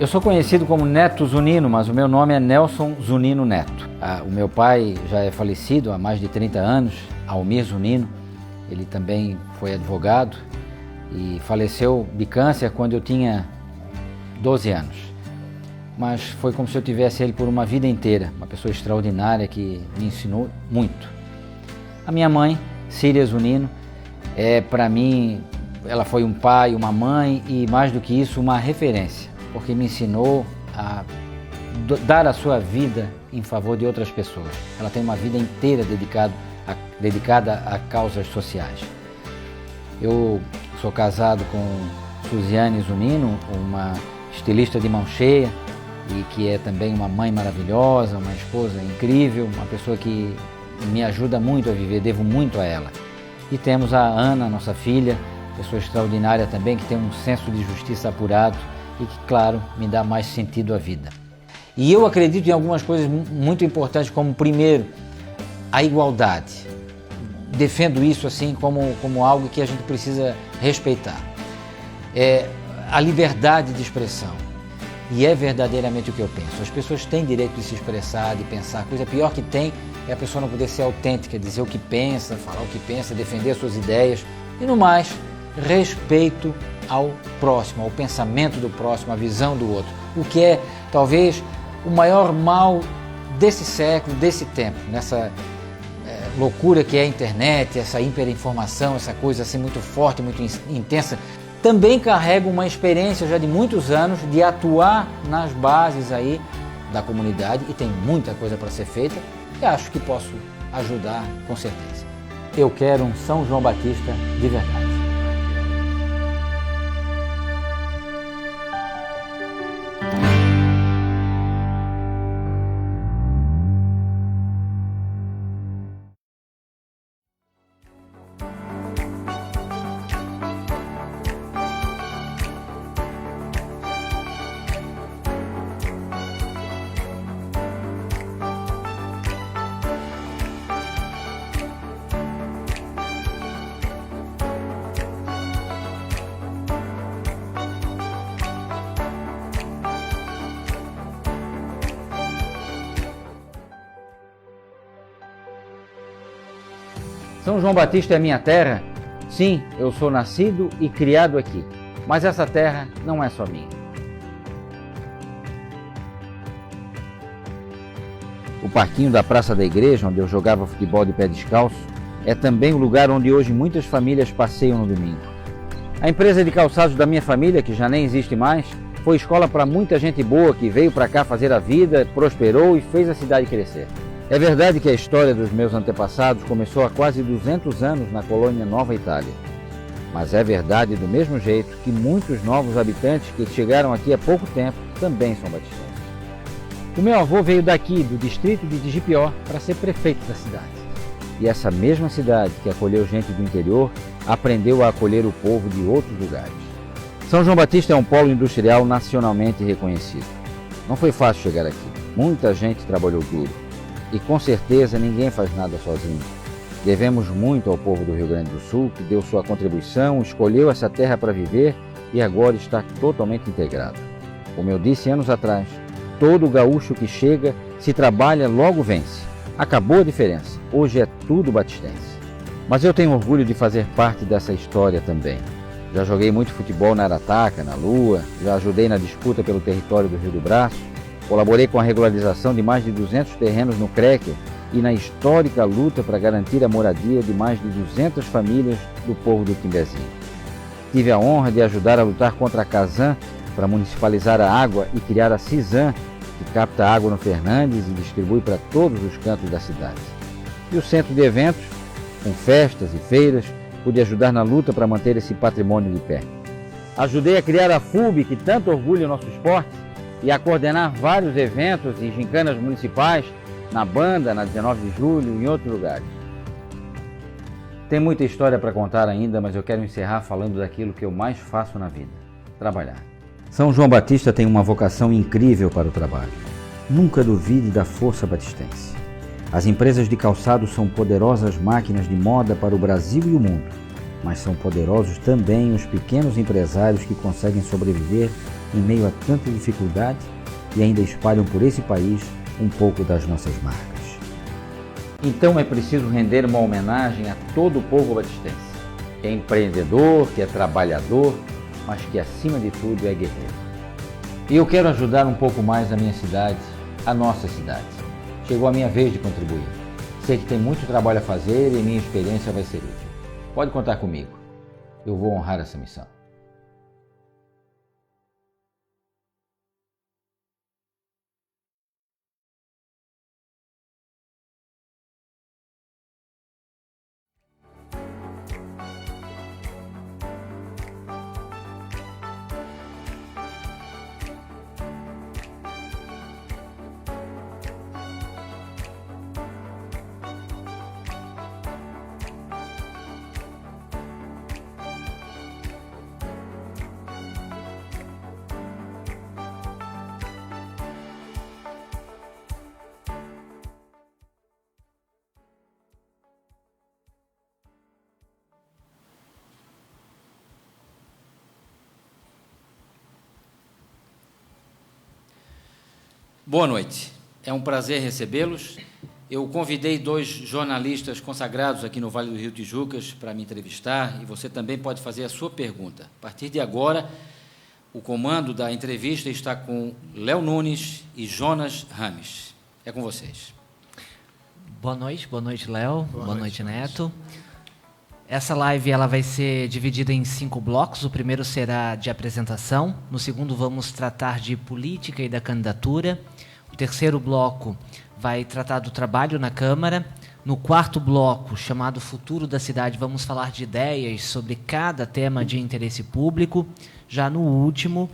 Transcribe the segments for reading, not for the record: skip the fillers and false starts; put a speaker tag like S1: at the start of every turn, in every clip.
S1: Eu sou conhecido como Neto Zunino, mas o meu nome é Nelson Zunino Neto. O meu pai já é falecido há mais de 30 anos, Almir Zunino. Ele também foi advogado e faleceu de câncer quando eu tinha 12 anos. Mas foi como se eu tivesse ele por uma vida inteira, uma pessoa extraordinária que me ensinou muito. A minha mãe, Síria Zunino, para mim, ela foi um pai, uma mãe e, mais do que isso, uma referência, porque me ensinou a dar a sua vida em favor de outras pessoas. Ela tem uma vida inteira dedicada a causas sociais. Eu sou casado com Suziane Zunino, uma estilista de mão cheia e que é também uma mãe maravilhosa, uma esposa incrível, uma pessoa que me ajuda muito a viver, devo muito a ela. E temos a Ana, nossa filha, pessoa extraordinária também, que tem um senso de justiça apurado e que, claro, me dá mais sentido à vida. E eu acredito em algumas coisas muito importantes, como, primeiro, a igualdade. Defendo isso assim como algo que a gente precisa respeitar. A liberdade de expressão. E é verdadeiramente o que eu penso. As pessoas têm direito de se expressar, de pensar. A coisa pior que tem é a pessoa não poder ser autêntica, dizer o que pensa, falar o que pensa, defender as suas ideias. E no mais, respeito ao próximo, ao pensamento do próximo, à visão do outro. O que é, talvez, o maior mal desse século, desse tempo, nessa loucura que é a internet, essa hiperinformação, essa coisa assim muito forte, muito intensa. Também carrego uma experiência já de muitos anos de atuar nas bases aí da comunidade e tem muita coisa para ser feita e acho que posso ajudar com certeza. Eu quero um São João Batista de verdade. São João Batista é minha terra? Sim, eu sou nascido e criado aqui, mas essa terra não é só minha. O parquinho da Praça da Igreja, onde eu jogava futebol de pé descalço, é também o lugar onde hoje muitas famílias passeiam no domingo. A empresa de calçados da minha família, que já nem existe mais, foi escola para muita gente boa que veio para cá fazer a vida, prosperou e fez a cidade crescer. É verdade que a história dos meus antepassados começou há quase 200 anos na colônia Nova Itália. Mas é verdade do mesmo jeito que muitos novos habitantes que chegaram aqui há pouco tempo também são batistanos. O meu avô veio daqui, do distrito de Digipió, para ser prefeito da cidade. E essa mesma cidade que acolheu gente do interior, aprendeu a acolher o povo de outros lugares. São João Batista é um polo industrial nacionalmente reconhecido. Não foi fácil chegar aqui. Muita gente trabalhou duro. E com certeza ninguém faz nada sozinho. Devemos muito ao povo do Rio Grande do Sul, que deu sua contribuição, escolheu essa terra para viver e agora está totalmente integrado. Como eu disse anos atrás, todo gaúcho que chega, se trabalha, logo vence. Acabou a diferença. Hoje é tudo batistense. Mas eu tenho orgulho de fazer parte dessa história também. Já joguei muito futebol na Arataca, na Lua, já ajudei na disputa pelo território do Rio do Braço, colaborei com a regularização de mais de 200 terrenos no Creque e na histórica luta para garantir a moradia de mais de 200 famílias do povo do Timbezinho. Tive a honra de ajudar a lutar contra a Casan para municipalizar a água e criar a Cisan, que capta água no Fernandes e distribui para todos os cantos da cidade. E o centro de eventos, com festas e feiras, pude ajudar na luta para manter esse patrimônio de pé. Ajudei a criar a FUB, que tanto orgulha o nosso esporte, e a coordenar vários eventos e gincanas municipais, na Banda, na 19 de julho e em outros lugares. Tem muita história para contar ainda, mas eu quero encerrar falando daquilo que eu mais faço na vida: trabalhar. São João Batista tem uma vocação incrível para o trabalho. Nunca duvide da força batistense. As empresas de calçado são poderosas máquinas de moda para o Brasil e o mundo, mas são poderosos também os pequenos empresários que conseguem sobreviver em meio a tanta dificuldade e ainda espalham por esse país um pouco das nossas marcas. Então é preciso render uma homenagem a todo o povo batistense, que é empreendedor, que é trabalhador, mas que acima de tudo é guerreiro. E eu quero ajudar um pouco mais a minha cidade, a nossa cidade. Chegou a minha vez de contribuir. Sei que tem muito trabalho a fazer e minha experiência vai ser útil. Pode contar comigo. Eu vou honrar essa missão.
S2: Boa noite. É um prazer recebê-los. Eu convidei 2 jornalistas consagrados aqui no Vale do Rio Tijucas para me entrevistar e você também pode fazer a sua pergunta. A partir de agora, o comando da entrevista está com Léo Nunes e Jonas Rames. É com vocês.
S3: Boa noite, Léo. Boa noite, Neto. Essa live ela vai ser dividida em 5 blocos. O primeiro será de apresentação. No segundo, vamos tratar de política e da candidatura. O terceiro bloco vai tratar do trabalho na Câmara. No quarto bloco, chamado Futuro da Cidade, vamos falar de ideias sobre cada tema de interesse público. Já no último,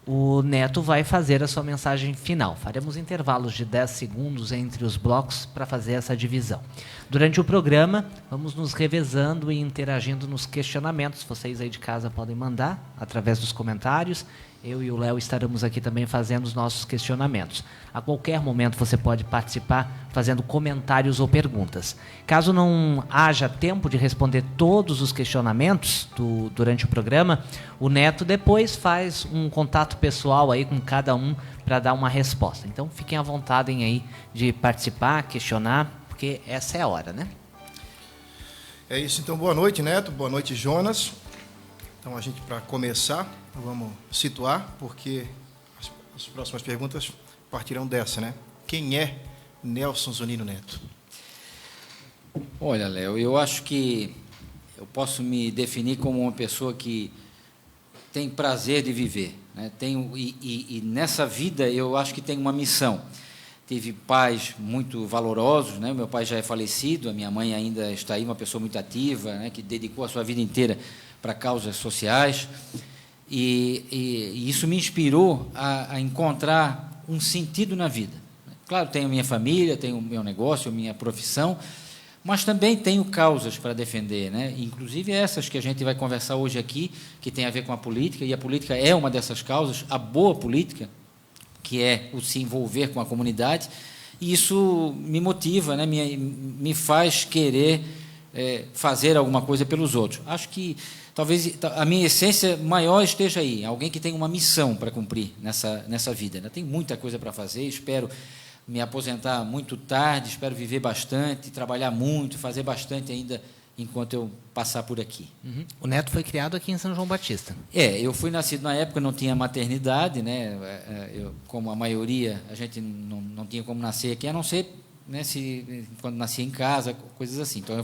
S3: o Neto vai fazer a sua mensagem final. Faremos intervalos de 10 segundos entre os blocos para fazer essa divisão. Durante o programa, vamos nos revezando e interagindo nos questionamentos. Vocês aí de casa podem mandar através dos comentários. Eu e o Léo estaremos aqui também fazendo os nossos questionamentos. A qualquer momento você pode participar fazendo comentários ou perguntas. Caso não haja tempo de responder todos os questionamentos durante o programa, o Neto depois faz um contato pessoal aí com cada um para dar uma resposta. Então fiquem à vontade aí de participar, questionar, porque essa é a hora, né?
S4: É isso, então boa noite, Neto, boa noite, Jonas. Então a gente, para começar, vamos situar, porque as próximas perguntas partirão dessa, né? Quem é Nelson Zunino Neto?
S2: Olha, Léo, eu acho que eu posso me definir como uma pessoa que tem prazer de viver, né? E nessa vida eu acho que tem uma missão. Tive pais muito valorosos, né? Meu pai já é falecido, a minha mãe ainda está aí, uma pessoa muito ativa, né? Que dedicou a sua vida inteira para causas sociais, e isso me inspirou a encontrar um sentido na vida. Claro, tenho minha família, tenho o meu negócio, minha profissão, mas também tenho causas para defender, né? Inclusive essas que a gente vai conversar hoje aqui, que tem a ver com a política, e a política é uma dessas causas, a boa política, que é o se envolver com a comunidade, e isso me motiva, né? Me faz querer fazer alguma coisa pelos outros. Acho que talvez a minha essência maior esteja aí, alguém que tem uma missão para cumprir nessa vida. Eu tenho muita coisa para fazer, espero me aposentar muito tarde, espero viver bastante, trabalhar muito, fazer bastante ainda enquanto eu passar por aqui.
S3: Uhum. O Neto foi criado aqui em São João Batista.
S2: Eu fui nascido na época, não tinha maternidade, né? Como a maioria, a gente não tinha como nascer aqui, a não ser, né, quando nascia em casa, coisas assim. Então,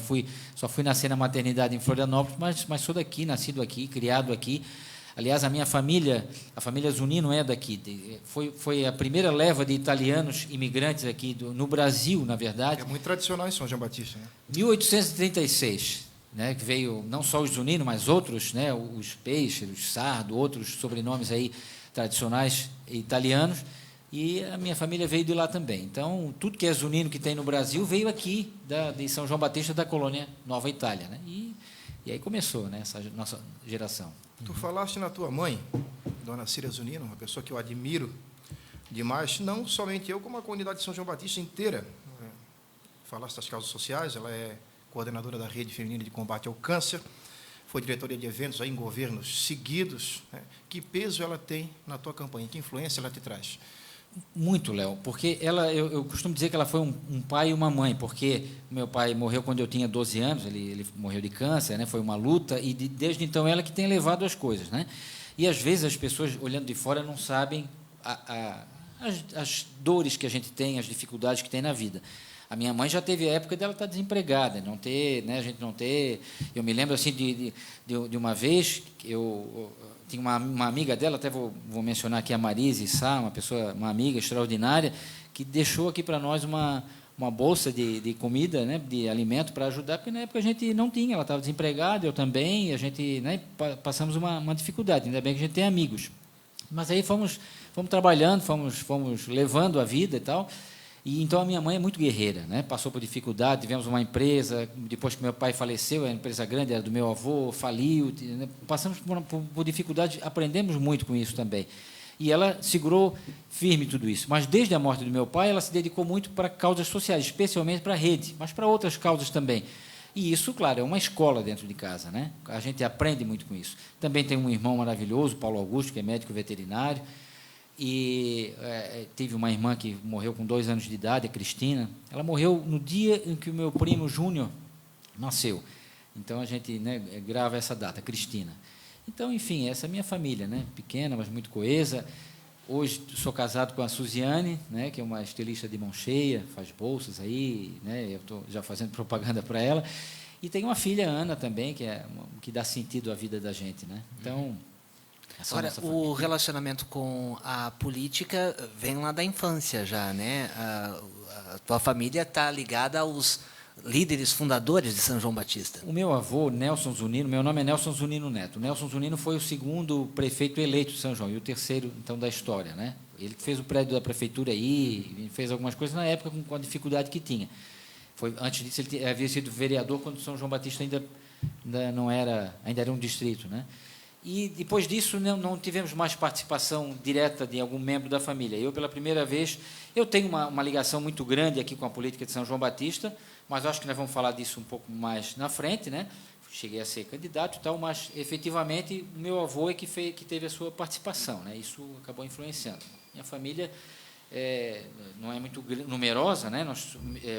S2: só fui nascer na maternidade em Florianópolis, mas sou daqui, nascido aqui, criado aqui. Aliás, a minha família, a família Zunino é daqui. Foi a primeira leva de italianos imigrantes aqui no Brasil, na verdade.
S4: É muito tradicional em São João Batista, né?
S2: 1836, né, que veio não só os Zunino, mas outros, né, os Peixe, os Sardo, outros sobrenomes aí tradicionais italianos. E a minha família veio de lá também. Então, tudo que é Zunino que tem no Brasil veio aqui, de São João Batista, da colônia Nova Itália, né? E aí começou, né, essa nossa geração.
S4: Tu falaste na tua mãe, Dona Cira Zunino, uma pessoa que eu admiro demais, não somente eu, como a comunidade de São João Batista inteira. Falaste das causas sociais, ela é coordenadora da Rede Feminina de Combate ao Câncer, foi diretoria de eventos aí em governos seguidos, né? Que peso ela tem na tua campanha? Que influência ela te traz?
S2: Muito, Léo, porque eu costumo dizer que ela foi um pai e uma mãe, porque meu pai morreu quando eu tinha 12 anos, ele morreu de câncer, né? Foi uma luta, e desde então ela que tem levado as coisas, né? E às vezes as pessoas, olhando de fora, não sabem as dores que a gente tem, as dificuldades que tem na vida. A minha mãe já teve a época dela estar desempregada, não ter, né, a gente não ter... Eu me lembro assim de uma vez, eu tinha uma amiga dela, até vou mencionar aqui a Marise Sá, uma amiga extraordinária, que deixou aqui para nós uma bolsa de comida, né, de alimento para ajudar, porque na época a gente não tinha, ela estava desempregada, eu também, e a gente, né, passamos uma dificuldade, ainda bem que a gente tem amigos. Mas aí fomos trabalhando, fomos levando a vida e tal. E então a minha mãe é muito guerreira, né? Passou por dificuldade, tivemos uma empresa, depois que meu pai faleceu, a empresa grande era do meu avô, faliu, né? Passamos por dificuldade, aprendemos muito com isso também. E ela segurou firme tudo isso. Mas desde a morte do meu pai, ela se dedicou muito para causas sociais, especialmente para a rede, mas para outras causas também. E isso, claro, é uma escola dentro de casa, né? A gente aprende muito com isso. Também tem um irmão maravilhoso, Paulo Augusto, que é médico veterinário. E tive uma irmã que morreu com 2 anos de idade, a Cristina. Ela morreu no dia em que o meu primo Júnior nasceu. Então, a gente, né, grava essa data, Cristina. Então, enfim, essa é a minha família, né? Pequena, mas muito coesa. Hoje sou casado com a Suziane, né, que é uma estilista de mão cheia, faz bolsas aí, né? Eu estou já fazendo propaganda para ela. E tenho uma filha, Ana, também, que dá sentido à vida da gente, né? Então...
S3: Agora, o relacionamento com a política vem lá da infância já, né? A tua família está ligada aos líderes fundadores de São João Batista.
S2: O meu avô, Nelson Zunino, meu nome é Nelson Zunino Neto. Nelson Zunino foi o 2º prefeito eleito de São João e o 3º, então, da história, né? Ele fez o prédio da prefeitura aí, fez algumas coisas na época com a dificuldade que tinha. Antes disso, ele havia sido vereador quando São João Batista ainda era um distrito, né? E, depois disso, não tivemos mais participação direta de algum membro da família. Eu, pela primeira vez, eu tenho uma ligação muito grande aqui com a política de São João Batista, mas acho que nós vamos falar disso um pouco mais na frente, né? Cheguei a ser candidato e tal, mas, efetivamente, o meu avô é que teve a sua participação, né? Isso acabou influenciando. Minha família não é muito numerosa, né?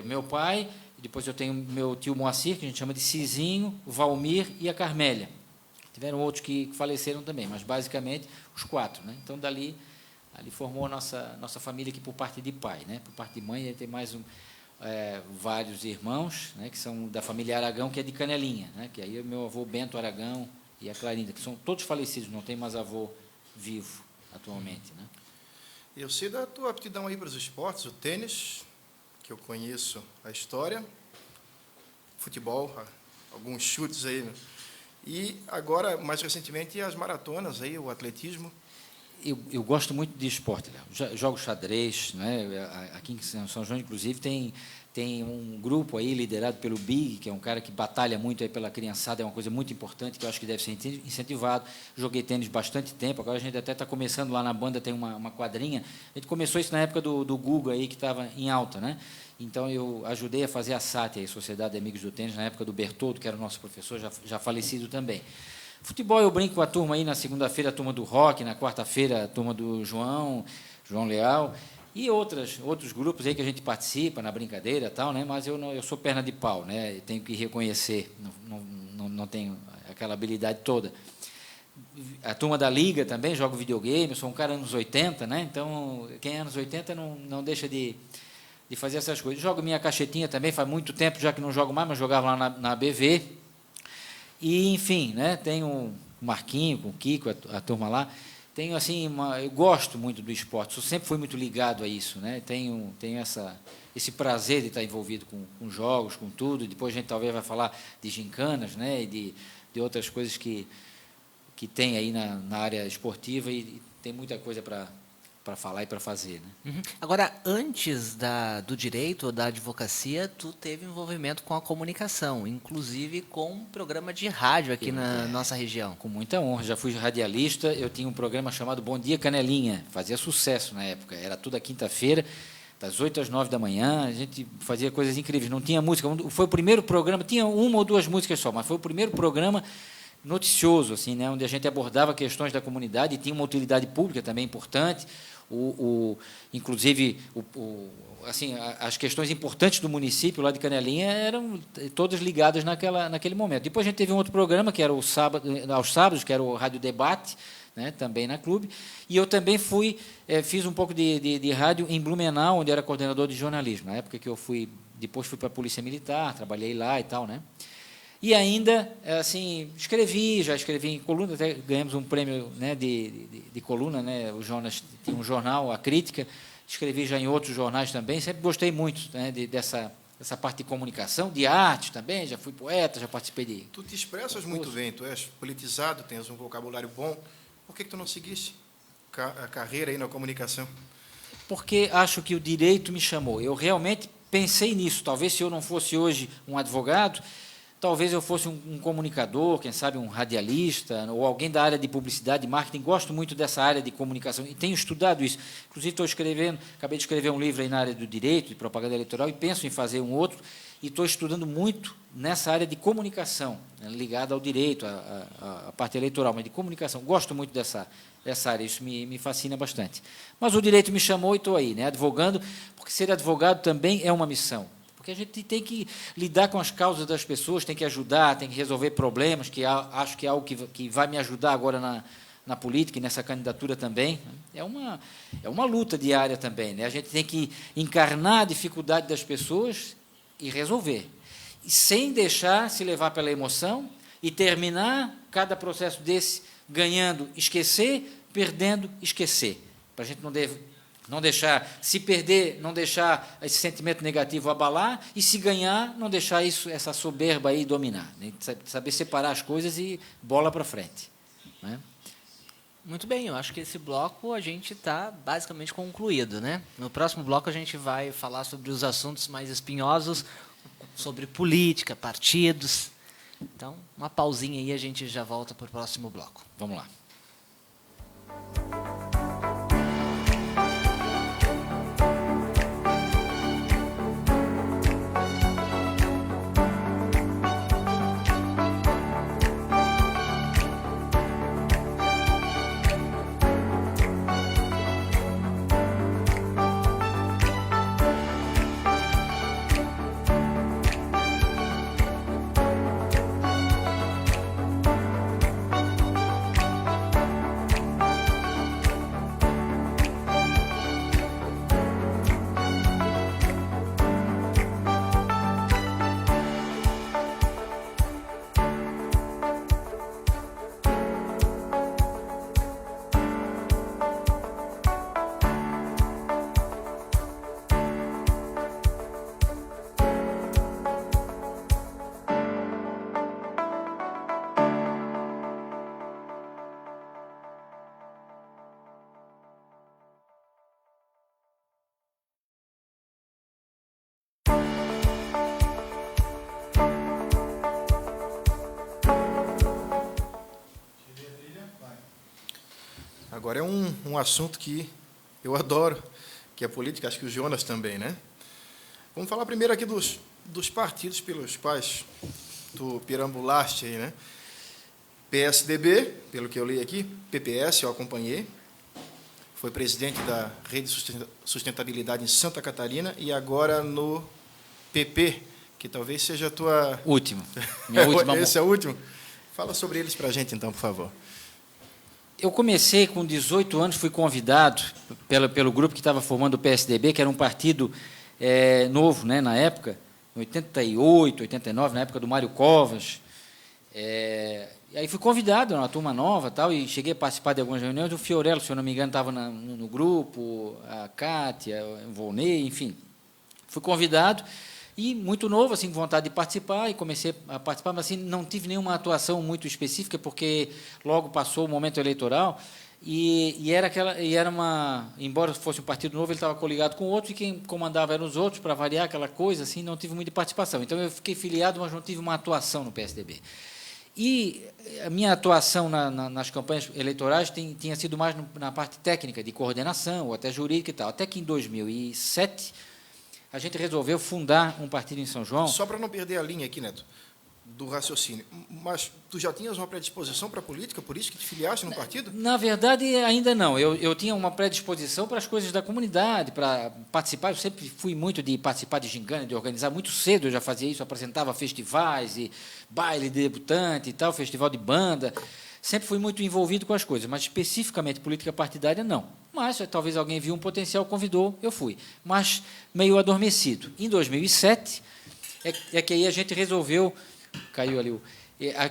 S2: Meu pai, depois eu tenho meu tio Moacir, que a gente chama de Cizinho, o Valmir e a Carmélia. Tiveram outros que faleceram também, mas basicamente os 4, né? Então, ali formou a nossa família aqui por parte de pai, né? Por parte de mãe, tem mais vários irmãos, né? Que são da família Aragão, que é de Canelinha, né? Que aí é meu avô Bento Aragão e a Clarinda, que são todos falecidos, não tem mais avô vivo atualmente, né?
S4: Eu sei da tua aptidão aí para os esportes, o tênis, que eu conheço a história, futebol, alguns chutes aí, né? E agora, mais recentemente, as maratonas, aí, o atletismo.
S2: Eu gosto muito de esporte, Léo. Jogo xadrez, né? Aqui em São João, inclusive, tem um grupo aí liderado pelo Big, que é um cara que batalha muito aí pela criançada, é uma coisa muito importante que eu acho que deve ser incentivado. Joguei tênis bastante tempo, agora a gente até está começando lá na banda, tem uma quadrinha. A gente começou isso na época do Guga aí, que estava em alta, né? Então, eu ajudei a fazer a SAT, a Sociedade de Amigos do Tênis, na época do Bertoldo, que era o nosso professor, já falecido também. Futebol, eu brinco com a turma aí, na segunda-feira, a turma do Rock, na quarta-feira, a turma do João Leal, e outros grupos aí que a gente participa na brincadeira e tal, né? Mas eu sou perna de pau, né? Tenho que reconhecer, não tenho aquela habilidade toda. A turma da Liga também, jogo videogame, eu sou um cara anos 80, né? Então, quem é anos 80 não deixa de fazer essas coisas. Jogo minha cachetinha também, faz muito tempo já que não jogo mais, mas jogava lá na BV. E, enfim, né, tenho o Marquinho, com o Kiko, a turma lá. Tenho, assim, eu gosto muito do esporte, sempre fui muito ligado a isso, né? Tenho esse prazer de estar envolvido com jogos, com tudo. Depois a gente talvez vai falar de gincanas, né, e de outras coisas que tem aí na área esportiva, e tem muita coisa para falar e para fazer, né?
S3: Uhum. Agora, antes do direito ou da advocacia, tu teve envolvimento com a comunicação, inclusive com um programa de rádio aqui na nossa região.
S2: Com muita honra, já fui radialista, eu tinha um programa chamado Bom Dia Canelinha, fazia sucesso na época, era toda quinta-feira, das 8 às 9 da manhã, a gente fazia coisas incríveis, não tinha música, foi o primeiro programa, tinha 1 ou 2 músicas só, mas foi o primeiro programa noticioso, assim, né, onde a gente abordava questões da comunidade e tinha uma utilidade pública também importante, inclusive, assim, as questões importantes do município lá de Canelinha eram todas ligadas naquele momento. Depois a gente teve um outro programa, que era aos sábados, que era o Rádio Debate, né, também na Clube, e eu também fiz um pouco de rádio em Blumenau, onde era coordenador de jornalismo, na época que depois fui para a Polícia Militar, trabalhei lá e tal, né? E ainda, assim, já escrevi em coluna, até ganhamos um prêmio, né, de coluna, né, o Jonas tinha um jornal, A Crítica, escrevi já em outros jornais também, sempre gostei muito, né, dessa parte de comunicação, de arte também, já fui poeta, já participei de...
S4: Tu te expressas muito bem, tu és politizado, tens um vocabulário bom, por que tu não seguiste a carreira aí na comunicação?
S2: Porque acho que o direito me chamou, eu realmente pensei nisso, talvez se eu não fosse hoje um advogado, talvez eu fosse um comunicador, quem sabe um radialista, ou alguém da área de publicidade e marketing. Gosto muito dessa área de comunicação e tenho estudado isso. Inclusive, acabei de escrever um livro aí na área do direito, de propaganda eleitoral, e penso em fazer um outro, e estou estudando muito nessa área de comunicação, né, ligada ao direito, à parte eleitoral, mas de comunicação. Gosto muito dessa área, isso me fascina bastante. Mas o direito me chamou e estou aí, né, advogando, porque ser advogado também é uma missão. Porque a gente tem que lidar com as causas das pessoas, tem que ajudar, tem que resolver problemas, que acho que é algo que vai me ajudar agora na política e nessa candidatura também. É uma luta diária também, né? A gente tem que encarnar a dificuldade das pessoas e resolver, e sem deixar se levar pela emoção e terminar cada processo desse ganhando, esquecer, perdendo, esquecer. Para a gente não deixar, se perder, não deixar esse sentimento negativo abalar, e se ganhar, não deixar essa soberba aí dominar, né? Saber separar as coisas e bola para frente, né?
S3: Muito bem, eu acho que esse bloco a gente está basicamente concluído, né? No próximo bloco a gente vai falar sobre os assuntos mais espinhosos, sobre política, partidos. Então, uma pausinha aí, a gente já volta para o próximo bloco.
S2: Vamos lá.
S4: Agora é um assunto que eu adoro, que é a política, acho que o Jonas também, né? Vamos falar primeiro aqui dos partidos pelos quais tu perambulaste aí, né? PSDB, pelo que eu li aqui, PPS, eu acompanhei, foi presidente da Rede Sustentabilidade em Santa Catarina e agora no PP, que talvez seja a tua...
S2: Minha última.
S4: Esse é o último? Fala sobre eles para a gente, então, por favor.
S2: Eu comecei com 18 anos, fui convidado pelo grupo que estava formando o PSDB, que era um partido novo, né, na época, em 88, 89, na época do Mário Covas. E aí fui convidado, uma turma nova, tal, e cheguei a participar de algumas reuniões. O Fiorello, se eu não me engano, estava no grupo, a Cátia, o Volney, enfim. Fui convidado. E muito novo, assim, com vontade de participar, e comecei a participar, mas assim, não tive nenhuma atuação muito específica, porque logo passou o momento eleitoral, embora fosse um partido novo, ele estava coligado com outro, e quem comandava eram os outros, para variar aquela coisa, assim, não tive muita participação. Então, eu fiquei filiado, mas não tive uma atuação no PSDB. E a minha atuação nas campanhas eleitorais tinha sido mais na parte técnica, de coordenação, ou até jurídica e tal, até que em 2007... a gente resolveu fundar um partido em São João.
S4: Só para não perder a linha aqui, Neto. do raciocínio. Mas tu já tinhas uma predisposição para a política, por isso que te filiaste no partido?
S2: Na verdade, ainda não. Eu tinha uma predisposição para as coisas da comunidade, para participar. Eu sempre fui muito de participar de gincana, de organizar. Muito cedo eu já fazia isso, apresentava festivais, e baile de debutante e tal, festival de banda. Sempre fui muito envolvido com as coisas, mas especificamente política partidária, não. Mas talvez alguém viu um potencial, convidou, eu fui. Mas meio adormecido. Em 2007, é que aí a gente resolveu... Caiu ali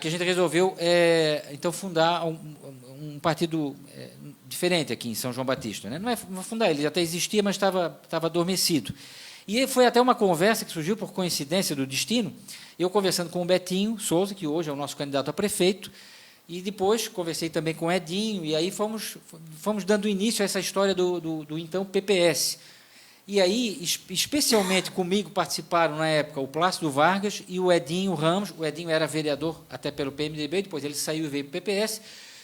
S2: que a gente resolveu então fundar um partido diferente aqui em São João Batista, né? Não é fundar, ele até existia, mas estava adormecido. E foi até uma conversa que surgiu por coincidência do destino, eu conversando com o Betinho Souza, que hoje é o nosso candidato a prefeito, e depois conversei também com o Edinho, e aí fomos dando início a essa história do então PPS. E aí, especialmente comigo, participaram, na época, o Plácido Vargas e o Edinho Ramos. O Edinho era vereador até pelo PMDB, depois ele saiu e veio para o PPS.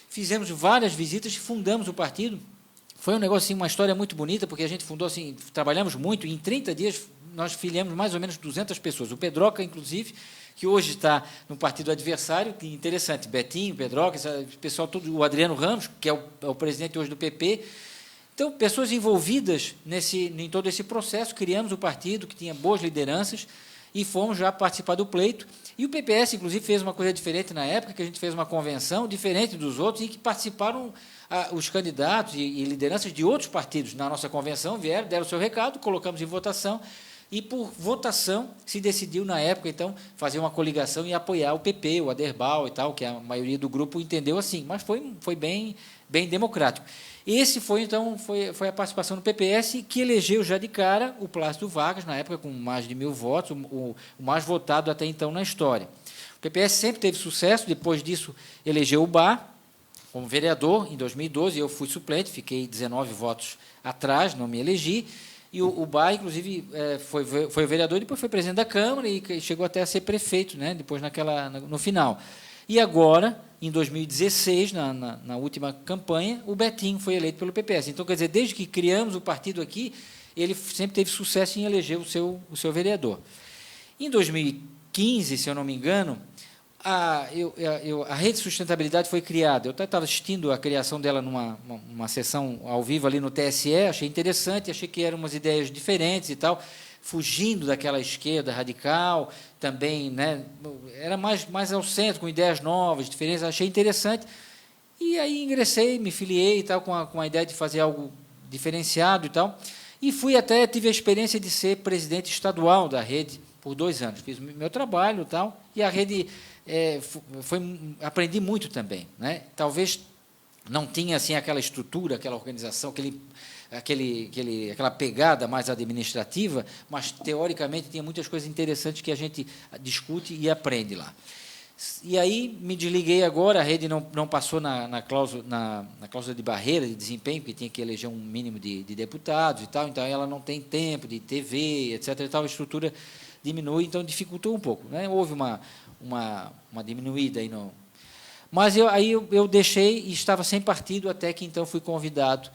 S2: Fizemos várias visitas, fundamos o partido. Foi um negócio, assim, uma história muito bonita, porque a gente fundou, assim, trabalhamos muito, e em 30 dias nós filiamos mais ou menos 200 pessoas. O Pedroca, inclusive, que hoje está no partido adversário, que interessante, Betinho, Pedroca, esse pessoal todo, o Adriano Ramos, que é o presidente hoje do PP. Então, pessoas envolvidas em todo esse processo, criamos o partido, que tinha boas lideranças, e fomos já participar do pleito. E o PPS, inclusive, fez uma coisa diferente na época, que a gente fez uma convenção diferente dos outros, e que participaram os candidatos e lideranças de outros partidos na nossa convenção, vieram, deram o seu recado, colocamos em votação, e por votação se decidiu, na época, então, fazer uma coligação e apoiar o PP, o Aderbal e tal, que a maioria do grupo entendeu assim, mas foi bem democrático. Esse foi a participação do PPS, que elegeu já de cara o Plácido Vargas, na época com mais de 1.000 votos, o mais votado até então na história. O PPS sempre teve sucesso, depois disso elegeu o Bar como vereador em 2012, eu fui suplente, fiquei 19 votos atrás, não me elegi, e o Bar, inclusive, foi vereador, depois foi presidente da Câmara e chegou até a ser prefeito, né, depois no final. E agora, em 2016, na última campanha, o Betinho foi eleito pelo PPS. Então, quer dizer, desde que criamos o partido aqui, ele sempre teve sucesso em eleger o seu vereador. Em 2015, se eu não me engano, a Rede de Sustentabilidade foi criada. Eu estava assistindo a criação dela numa sessão ao vivo ali no TSE, achei interessante, achei que eram umas ideias diferentes e tal, fugindo daquela esquerda radical, também, né, era mais ao centro, com ideias novas, diferentes, achei interessante. E aí ingressei, me filiei e tal, com a ideia de fazer algo diferenciado e tal. E tive a experiência de ser presidente estadual da rede por 2 anos. Fiz o meu trabalho e tal, e a rede aprendi muito também, né? Talvez não tinha assim aquela estrutura, aquela organização, aquela pegada mais administrativa, mas, teoricamente, tinha muitas coisas interessantes que a gente discute e aprende lá. E aí me desliguei agora, a rede não passou na cláusula de barreira de desempenho, porque tinha que eleger um mínimo de deputados e tal, então ela não tem tempo de TV, etc. E tal, a estrutura diminui, então dificultou um pouco, né? Houve uma diminuída aí no... Mas eu deixei e estava sem partido, até que então fui convidado.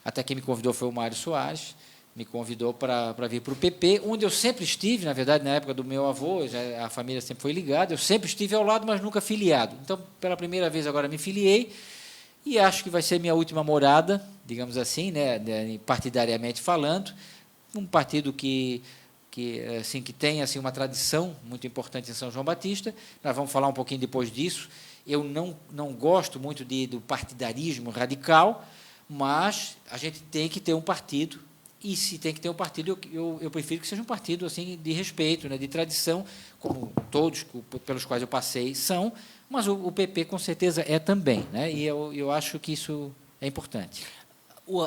S2: Até quem me convidou foi o Mário Soares, me convidou para vir para o PP, onde eu sempre estive, na verdade, na época do meu avô, a família sempre foi ligada, eu sempre estive ao lado, mas nunca filiado. Então, pela primeira vez agora me filiei, e acho que vai ser minha última morada, digamos assim, né, partidariamente falando, um partido que tem assim, uma tradição muito importante em São João Batista. Nós vamos falar um pouquinho depois disso. Eu não gosto muito do partidarismo radical, mas a gente tem que ter um partido, e se tem que ter um partido, eu prefiro que seja um partido assim, de respeito, né, de tradição, como todos pelos quais eu passei são, mas o PP, com certeza, é também, né, e eu acho que isso é importante.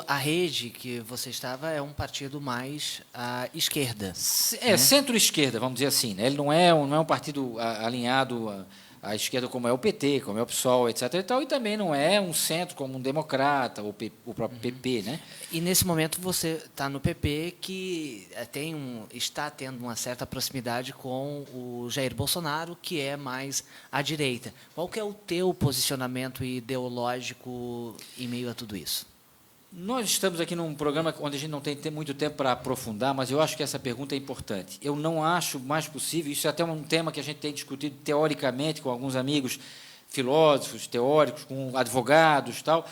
S3: A rede que você estava é um partido mais à esquerda.
S2: Né? Centro-esquerda, vamos dizer assim, né? Ele não é um partido alinhado à esquerda como é o PT, como é o PSOL, etc. E tal, e também não é um centro como um democrata, o próprio PP. Né?
S3: E, nesse momento, você está no PP, que está tendo uma certa proximidade com o Jair Bolsonaro, que é mais à direita. Qual que é o teu posicionamento ideológico em meio a tudo isso?
S2: Nós estamos aqui num programa onde a gente não tem muito tempo para aprofundar, mas eu acho que essa pergunta é importante. Eu não acho mais possível, isso é até um tema que a gente tem discutido teoricamente com alguns amigos filósofos, teóricos, com advogados, tal.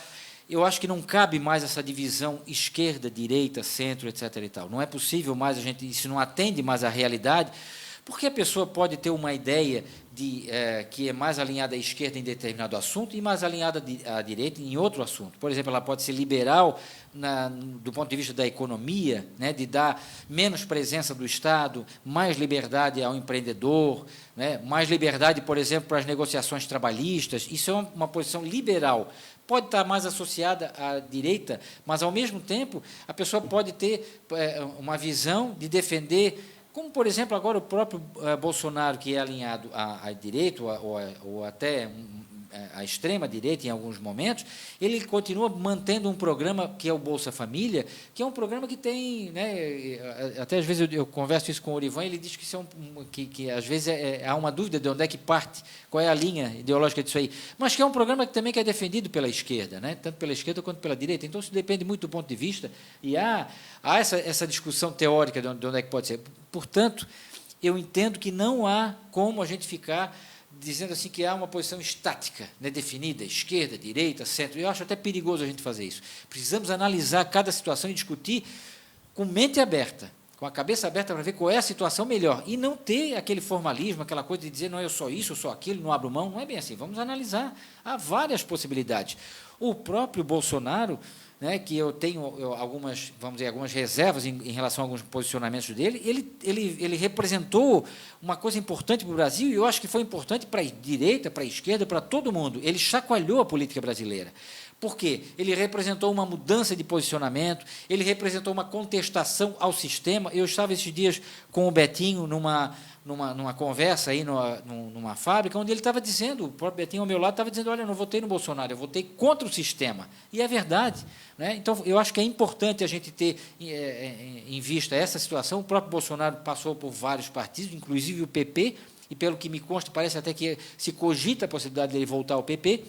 S2: Eu acho que não cabe mais essa divisão esquerda, direita, centro, etc. e tal. Não é possível mais isso não atende mais à realidade, porque a pessoa pode ter uma ideia que é mais alinhada à esquerda em determinado assunto e mais alinhada à direita em outro assunto. Por exemplo, ela pode ser liberal do ponto de vista da economia, né, de dar menos presença do Estado, mais liberdade ao empreendedor, né, mais liberdade, por exemplo, para as negociações trabalhistas. Isso é uma posição liberal. Pode estar mais associada à direita, mas, ao mesmo tempo, a pessoa pode ter uma visão de defender, como, por exemplo, agora o próprio Bolsonaro, que é alinhado à direita ou até à extrema-direita em alguns momentos, ele continua mantendo um programa que é o Bolsa Família, que é um programa que tem, né, até às vezes eu converso isso com o Orivan, ele diz que, que às vezes há uma dúvida de onde é que parte, qual é a linha ideológica disso aí, mas que é um programa que também é defendido pela esquerda, né, tanto pela esquerda quanto pela direita, então isso depende muito do ponto de vista, e há essa discussão teórica de onde é que pode ser. Portanto, eu entendo que não há como a gente ficar dizendo assim que há uma posição estática, né, definida, esquerda, direita, centro. Eu acho até perigoso a gente fazer isso. Precisamos analisar cada situação e discutir com mente aberta, com a cabeça aberta para ver qual é a situação melhor, e não ter aquele formalismo, aquela coisa de dizer, não, eu sou isso, eu sou aquilo, não abro mão. Não é bem assim. Vamos analisar. Há várias possibilidades. O próprio Bolsonaro, né, que eu tenho algumas, vamos dizer, algumas reservas em relação a alguns posicionamentos dele, ele representou uma coisa importante para o Brasil, e eu acho que foi importante para a direita, para a esquerda, para todo mundo. Ele chacoalhou a política brasileira. Por quê? Ele representou uma mudança de posicionamento, ele representou uma contestação ao sistema. Eu estava esses dias com o Betinho numa conversa aí numa fábrica, onde ele estava dizendo, o próprio Betinho ao meu lado estava dizendo, olha, eu não votei no Bolsonaro, eu votei contra o sistema. E é verdade. Né? Então, eu acho que é importante a gente ter em vista essa situação. O próprio Bolsonaro passou por vários partidos, inclusive o PP, e, pelo que me consta, parece até que se cogita a possibilidade de ele voltar ao PP,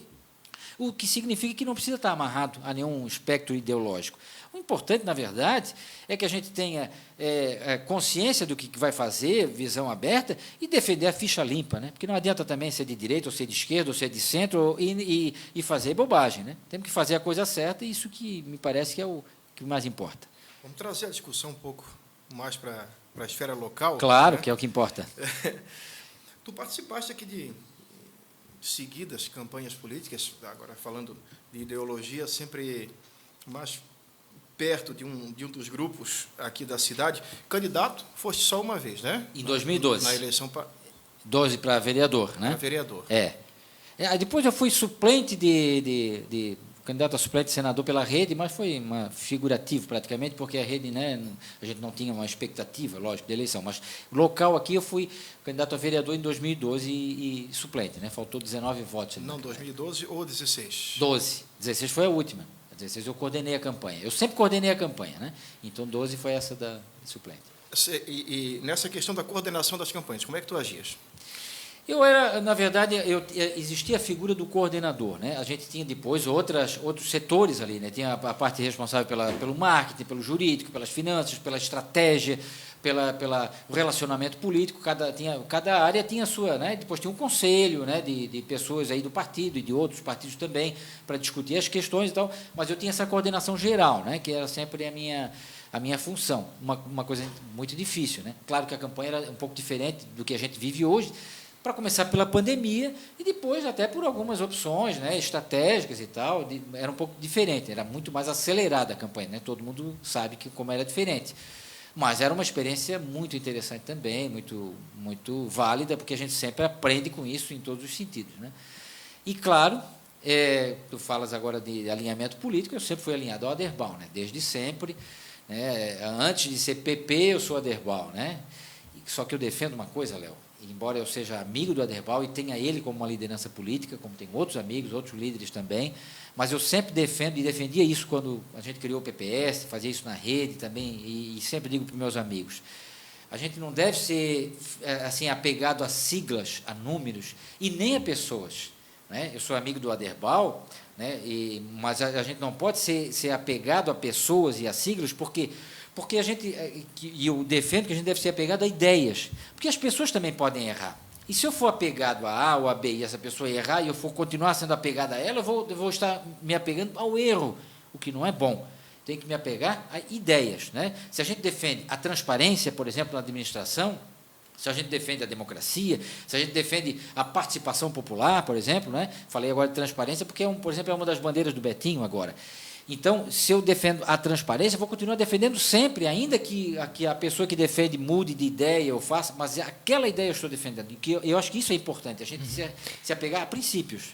S2: o que significa que não precisa estar amarrado a nenhum espectro ideológico. O importante, na verdade, é que a gente tenha consciência do que vai fazer, visão aberta, e defender a ficha limpa, né? Porque não adianta também ser de direita, ou ser de esquerda, ou ser de centro, e fazer bobagem. Né? Temos que fazer a coisa certa, e isso que me parece que é o que mais importa.
S4: Vamos trazer a discussão um pouco mais para a esfera local.
S2: Claro,
S4: né?
S2: Que é o que importa.
S4: Tu participaste aqui de seguidas campanhas políticas, agora falando de ideologia, sempre mais perto de um dos grupos aqui da cidade. Candidato foste só uma vez, né?
S2: Em 2012.
S4: Na eleição para
S2: 12 para vereador, né?
S4: Para vereador.
S2: Depois eu fui suplente de candidato a suplente de senador pela Rede, mas foi figurativo praticamente, porque a Rede, né, a gente não tinha uma expectativa, lógico, de eleição, mas local aqui eu fui candidato a vereador em 2012 e suplente, né? Faltou 19 votos.
S4: Não, 2012 ou 16?
S2: 12. 16 foi a última. 16 eu coordenei a campanha. Eu sempre coordenei a campanha, né? Então 12 foi essa da suplente.
S4: E nessa questão da coordenação das campanhas, como é que tu agias?
S2: Eu era, na verdade, existia a figura do coordenador, né? A gente tinha depois outros setores ali, né? Tinha a parte responsável pelo marketing, pelo jurídico, pelas finanças, pela estratégia, o relacionamento político. Cada área tinha a sua, né? Depois tinha um conselho, né? De pessoas aí do partido e de outros partidos também para discutir as questões e tal. Mas eu tinha essa coordenação geral, né? Que era sempre a minha função. Uma coisa muito difícil, né? Claro que a campanha era um pouco diferente do que a gente vive hoje, para começar pela pandemia e depois até por algumas opções, né, estratégicas e tal, era um pouco diferente, era muito mais acelerada a campanha, né, todo mundo sabe como era diferente. Mas era uma experiência muito interessante também, muito, muito válida, porque a gente sempre aprende com isso em todos os sentidos. Né? E, claro, tu falas agora de alinhamento político, eu sempre fui alinhado ao Aderbal, né, desde sempre. Né, antes de ser PP, eu sou Aderbal. Né? Só que eu defendo uma coisa, Léo, embora eu seja amigo do Aderbal e tenha ele como uma liderança política, como tem outros amigos, outros líderes também, mas eu sempre defendo e defendia isso quando a gente criou o PPS, fazia isso na Rede também, e sempre digo para os meus amigos, a gente não deve ser assim apegado a siglas, a números, e nem a pessoas. né? Eu sou amigo do Aderbal, né? Mas a gente não pode ser apegado a pessoas e a siglas, porque a gente, e eu defendo que a gente deve ser apegado a ideias, porque as pessoas também podem errar. E se eu for apegado a A ou a B e essa pessoa errar e eu for continuar sendo apegado a ela, eu vou estar me apegando ao erro, o que não é bom. Tem que me apegar a ideias, né? Se a gente defende a transparência, por exemplo, na administração, se a gente defende a democracia, se a gente defende a participação popular, por exemplo, né? Falei agora de transparência porque, por exemplo, é uma das bandeiras do Betinho agora. Então, se eu defendo a transparência, eu vou continuar defendendo sempre, ainda que a pessoa que defende mude de ideia ou faça, mas aquela ideia eu estou defendendo. Eu acho que isso é importante, a gente se apegar a princípios.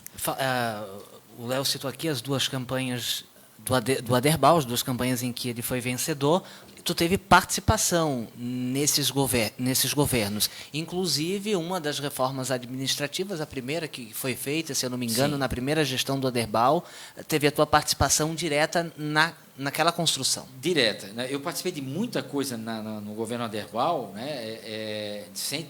S3: O Léo citou aqui as duas campanhas do Aderbal, as duas campanhas em que ele foi vencedor. Tu teve participação nesses governos, inclusive uma das reformas administrativas, a primeira que foi feita, se eu não me engano, na primeira gestão do Aderbal, teve a tua participação direta naquela construção. Direta, né? Eu participei de muita coisa no governo Aderbal, né? Sem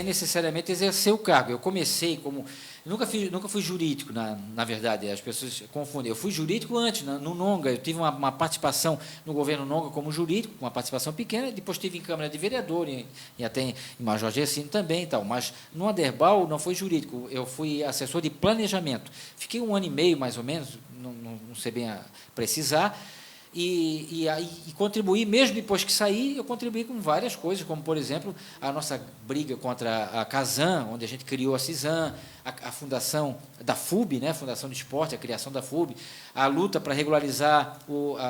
S3: necessariamente exercer o cargo. Eu comecei como... Nunca fui jurídico, na verdade, as pessoas confundem. Eu fui jurídico antes, no Nonga, eu tive uma participação no governo Nonga como jurídico, uma participação pequena, depois tive em Câmara de Vereador e até em Major Gercino também e tal, mas no Aderbal não foi jurídico, eu fui assessor de planejamento. Fiquei 1 ano e meio, mais ou menos, não sei bem precisar, e contribuí, mesmo depois que saí, eu contribuí com várias coisas, como, por exemplo, a nossa briga contra a Casan, onde a gente criou a CISAM, a fundação da FUB, né, a Fundação de Esporte, a criação da FUB, a luta para regularizar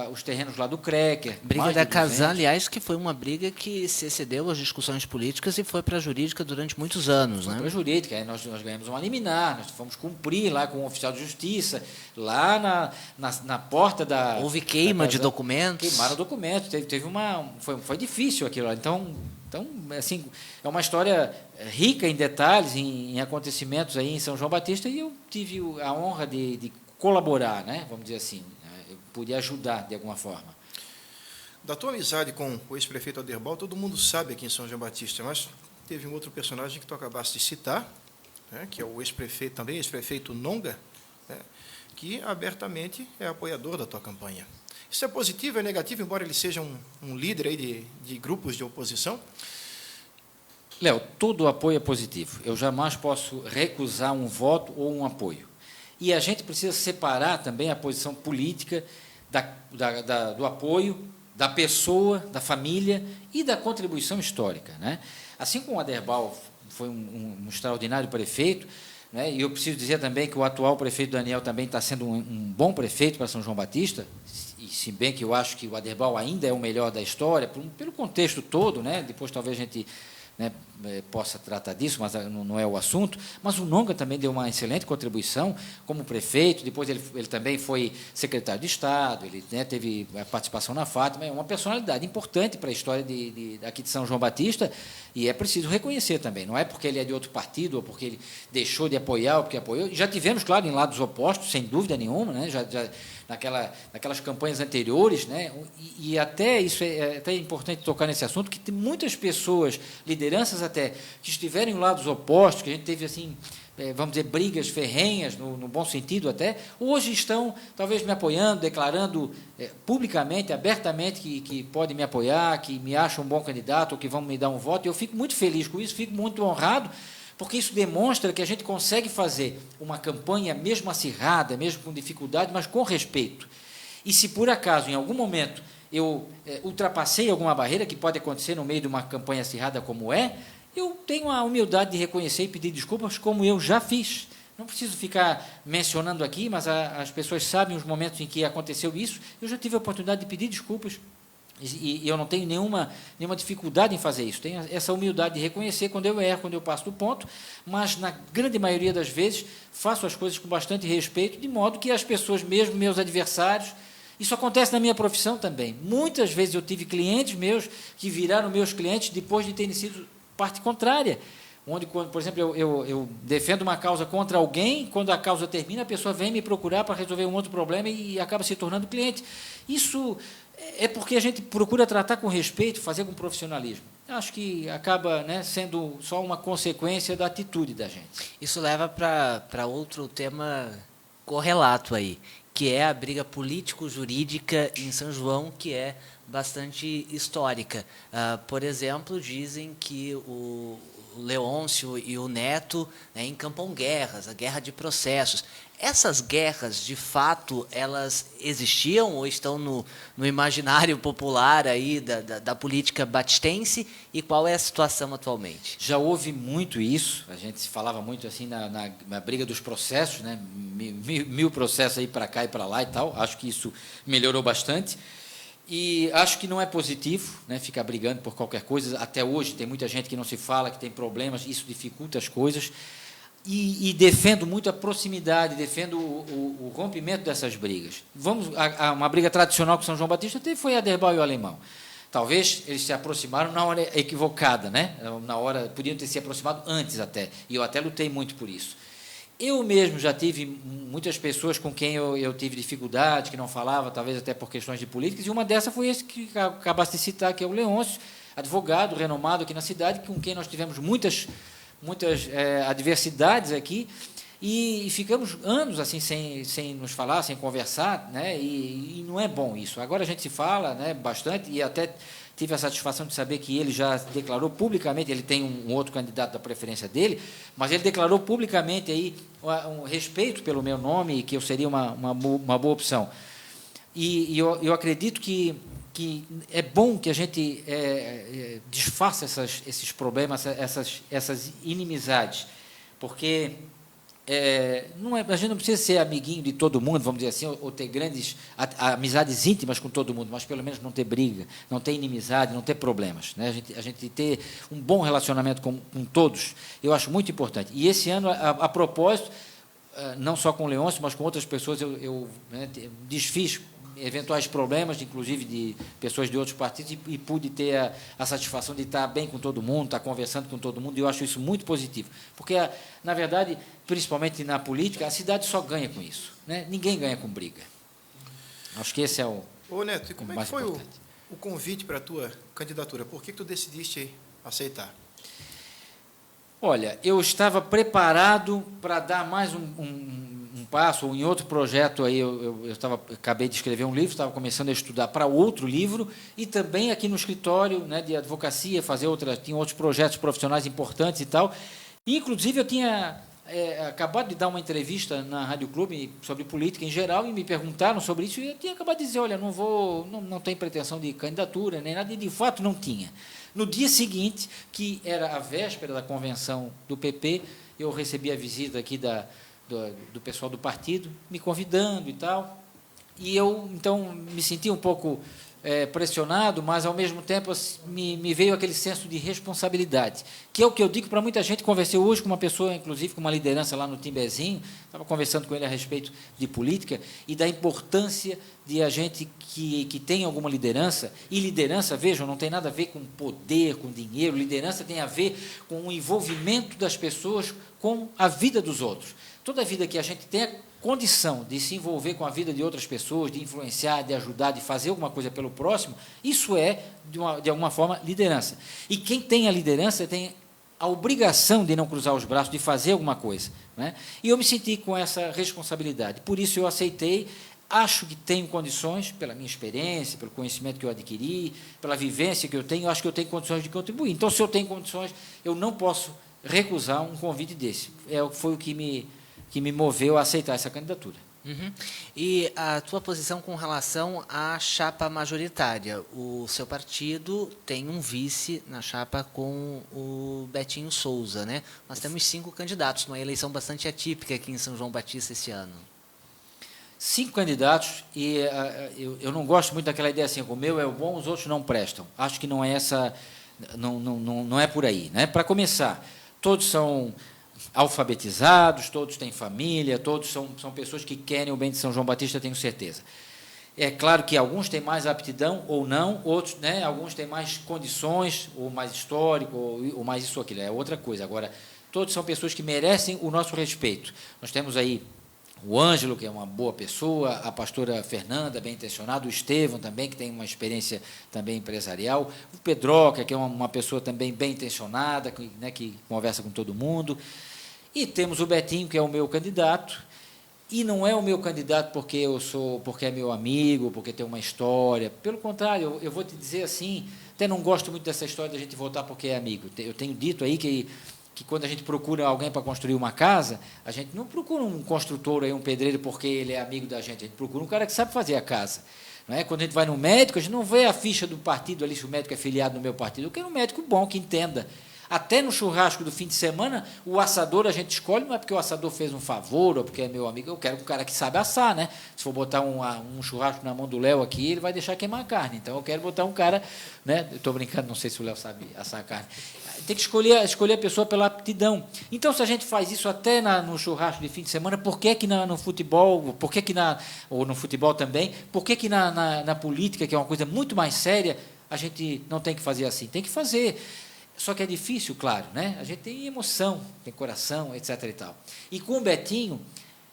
S3: os terrenos lá do Crecker. Briga da Casan, aliás, que foi uma briga que se excedeu às discussões políticas e foi para a jurídica durante muitos anos. Foi, né?
S2: Para a jurídica, aí nós ganhamos uma liminar, nós fomos cumprir lá com o oficial de justiça, lá na porta da...
S3: Houve queima de documentos.
S2: Queimaram documentos, foi difícil aquilo lá. Então, assim, é uma história rica em detalhes, em acontecimentos aí em São João Batista, e eu tive a honra de colaborar, né? Vamos dizer assim, eu pude ajudar de alguma forma.
S4: Da tua amizade com o ex-prefeito Aderbal, todo mundo sabe aqui em São João Batista, mas teve um outro personagem que tu acabaste de citar, né, que é o ex-prefeito também, ex-prefeito Nonga, né, que abertamente é apoiador da tua campanha. Isso é positivo, é negativo, embora ele seja um líder aí de grupos de oposição?
S2: Léo, todo apoio é positivo. Eu jamais posso recusar um voto ou um apoio. E a gente precisa separar também a posição política do apoio, da pessoa, da família e da contribuição histórica, né? Assim como o Aderbal foi um extraordinário prefeito, né, e eu preciso dizer também que o atual prefeito Daniel também está sendo um bom prefeito para São João Batista, e se bem que eu acho que o Aderbal ainda é o melhor da história, pelo contexto todo, né, depois talvez a gente, né, possa tratar disso, mas não é o assunto, mas o Nonga também deu uma excelente contribuição como prefeito, depois ele também foi secretário de Estado, ele, né, teve a participação na Fátima, é uma personalidade importante para a história aqui de São João Batista, e é preciso reconhecer também, não é porque ele é de outro partido, ou porque ele deixou de apoiar, ou porque apoiou, já tivemos, claro, em lados opostos, sem dúvida nenhuma, né, já naquelas campanhas anteriores, né, e até isso é até importante tocar nesse assunto, que tem muitas pessoas, lideranças até, que estiveram em lados opostos, que a gente teve, assim, vamos dizer, brigas ferrenhas, no bom sentido até, hoje estão, talvez, me apoiando, declarando publicamente, abertamente, que podem me apoiar, que me acham um bom candidato, ou que vão me dar um voto, e eu fico muito feliz com isso, fico muito honrado, porque isso demonstra que a gente consegue fazer uma campanha mesmo acirrada, mesmo com dificuldade, mas com respeito. E se por acaso, em algum momento, eu ultrapassei alguma barreira, que pode acontecer no meio de uma campanha acirrada como eu tenho a humildade de reconhecer e pedir desculpas, como eu já fiz. Não preciso ficar mencionando aqui, mas as pessoas sabem os momentos em que aconteceu isso. Eu já tive a oportunidade de pedir desculpas, e eu não tenho nenhuma dificuldade em fazer isso. Tenho essa humildade de reconhecer quando eu erro, quando eu passo do ponto, mas, na grande maioria das vezes, faço as coisas com bastante respeito, de modo que as pessoas, mesmo meus adversários, isso acontece na minha profissão também. Muitas vezes eu tive clientes meus que viraram meus clientes depois de terem sido parte contrária, onde, por exemplo, eu defendo uma causa contra alguém, quando a causa termina, a pessoa vem me procurar para resolver um outro problema e acaba se tornando cliente. Isso é porque a gente procura tratar com respeito, fazer com profissionalismo. acho que acaba, né, sendo só uma consequência da atitude da gente.
S3: Isso leva para outro tema correlato aí, que é a briga político-jurídica em São João, que é bastante histórica. Por exemplo, dizem que o Leôncio e o Neto, né, encampam guerras, a guerra de processos. Essas guerras, de fato, elas existiam ou estão no imaginário popular aí da política batistense? E qual é a situação atualmente?
S2: Já houve muito isso, a gente se falava muito assim na briga dos processos, né? Mil processos aí para cá e para lá e tal, acho que isso melhorou bastante. E acho que não é positivo, né, ficar brigando por qualquer coisa. Até hoje tem muita gente que não se fala, que tem problemas, isso dificulta as coisas. E defendo muito a proximidade, defendo o rompimento dessas brigas. Uma briga tradicional com São João Batista foi a Aderbal e o Alemão. Talvez eles se aproximaram na hora equivocada, né? Podiam ter se aproximado antes até, e eu até lutei muito por isso. Eu mesmo já tive muitas pessoas com quem eu tive dificuldade, que não falava, talvez até por questões de políticas, e uma dessas foi esse que acabaste de citar, que é o Leôncio, advogado renomado aqui na cidade, com quem nós tivemos muitas adversidades aqui, e ficamos anos assim sem nos falar, sem conversar, né? E não é bom isso. Agora a gente se fala, né, bastante, e até tive a satisfação de saber que ele já declarou publicamente, ele tem um outro candidato da preferência dele, mas ele declarou publicamente aí um respeito pelo meu nome e que eu seria uma boa opção. E eu acredito que é bom que a gente desfaça esses problemas, essas inimizades, porque a gente não precisa ser amiguinho de todo mundo, vamos dizer assim, ou ter grandes amizades íntimas com todo mundo, mas pelo menos não ter briga, não ter inimizade, não ter problemas, né? A gente ter um bom relacionamento com todos, eu acho muito importante. E esse ano, a propósito, não só com o Leôncio, mas com outras pessoas, eu desfiz eventuais problemas, inclusive de pessoas de outros partidos, e pude ter a satisfação de estar bem com todo mundo, estar conversando com todo mundo, e eu acho isso muito positivo. Porque, na verdade, principalmente na política, a cidade só ganha com isso, né? Ninguém ganha com briga. Acho que esse é o
S4: Ô, Neto, e como é que foi
S2: importante.
S4: o convite para a tua candidatura? Por que tu decidiste aceitar?
S2: Olha, eu estava preparado para dar mais um passo, ou em outro projeto, aí acabei de escrever um livro, estava começando a estudar para outro livro, e também aqui no escritório, né, de advocacia, tinha outros projetos profissionais importantes e tal. E, inclusive, eu tinha acabado de dar uma entrevista na Rádio Clube sobre política em geral, e me perguntaram sobre isso, e eu tinha acabado de dizer, olha, não tenho pretensão de candidatura, nem nada, e de fato não tinha. No dia seguinte, que era a véspera da convenção do PP, eu recebi a visita aqui do pessoal do partido, me convidando e tal, e eu, então, me senti um pouco pressionado, mas, ao mesmo tempo, me veio aquele senso de responsabilidade, que é o que eu digo para muita gente. Conversei hoje com uma pessoa, inclusive, com uma liderança lá no Timbezinho, estava conversando com ele a respeito de política e da importância de a gente que tem alguma liderança, e liderança, vejam, não tem nada a ver com poder, com dinheiro, liderança tem a ver com o envolvimento das pessoas com a vida dos outros. Toda a vida que a gente tem a condição de se envolver com a vida de outras pessoas, de influenciar, de ajudar, de fazer alguma coisa pelo próximo, isso é, de alguma forma, liderança. E quem tem a liderança tem a obrigação de não cruzar os braços, de fazer alguma coisa, né? E eu me senti com essa responsabilidade. Por isso eu aceitei. Acho que tenho condições, pela minha experiência, pelo conhecimento que eu adquiri, pela vivência que eu tenho, acho que eu tenho condições de contribuir. Então, se eu tenho condições, eu não posso recusar um convite desse. Foi o que me moveu a aceitar essa candidatura.
S3: Uhum. E a tua posição com relação à chapa majoritária? O seu partido tem um vice na chapa com o Betinho Souza, né? Nós temos 5 candidatos, numa eleição bastante atípica aqui em São João Batista esse ano.
S2: 5 candidatos, e eu não gosto muito daquela ideia assim, o meu é o bom, os outros não prestam. Acho que não é não é por aí, né? Para começar, todos são alfabetizados, todos têm família, todos são pessoas que querem o bem de São João Batista, tenho certeza. É claro que alguns têm mais aptidão ou não, outros, né, alguns têm mais condições, ou mais histórico, ou mais isso ou aquilo, é outra coisa. Agora, todos são pessoas que merecem o nosso respeito. Nós temos aí o Ângelo, que é uma boa pessoa, a pastora Fernanda, bem intencionada, o Estevão também, que tem uma experiência também empresarial, o Pedroca, que é uma pessoa também bem intencionada, né, que conversa com todo mundo, e temos o Betinho, que é o meu candidato, e não é o meu candidato porque é meu amigo, porque tem uma história, pelo contrário, eu vou te dizer assim, até não gosto muito dessa história da gente votar porque é amigo, eu tenho dito aí que quando a gente procura alguém para construir uma casa, a gente não procura um construtor, aí, um pedreiro, porque ele é amigo da gente procura um cara que sabe fazer a casa. Não é? Quando a gente vai no médico, a gente não vê a ficha do partido ali, se o médico é filiado no meu partido, eu quero um médico bom, que entenda. Até no churrasco do fim de semana, o assador a gente escolhe, não é porque o assador fez um favor, ou porque é meu amigo, eu quero um cara que sabe assar, né? Se for botar um churrasco na mão do Léo aqui, ele vai deixar queimar a carne, então eu quero botar um cara, né? Estou brincando, não sei se o Léo sabe assar a carne. Tem que escolher a pessoa pela aptidão. Então, se a gente faz isso até no churrasco de fim de semana, por que no futebol, ou no futebol também, por que na política, que é uma coisa muito mais séria, a gente não tem que fazer assim? Tem que fazer. Só que é difícil, claro, né? A gente tem emoção, tem coração, etc. e tal. E com o Betinho,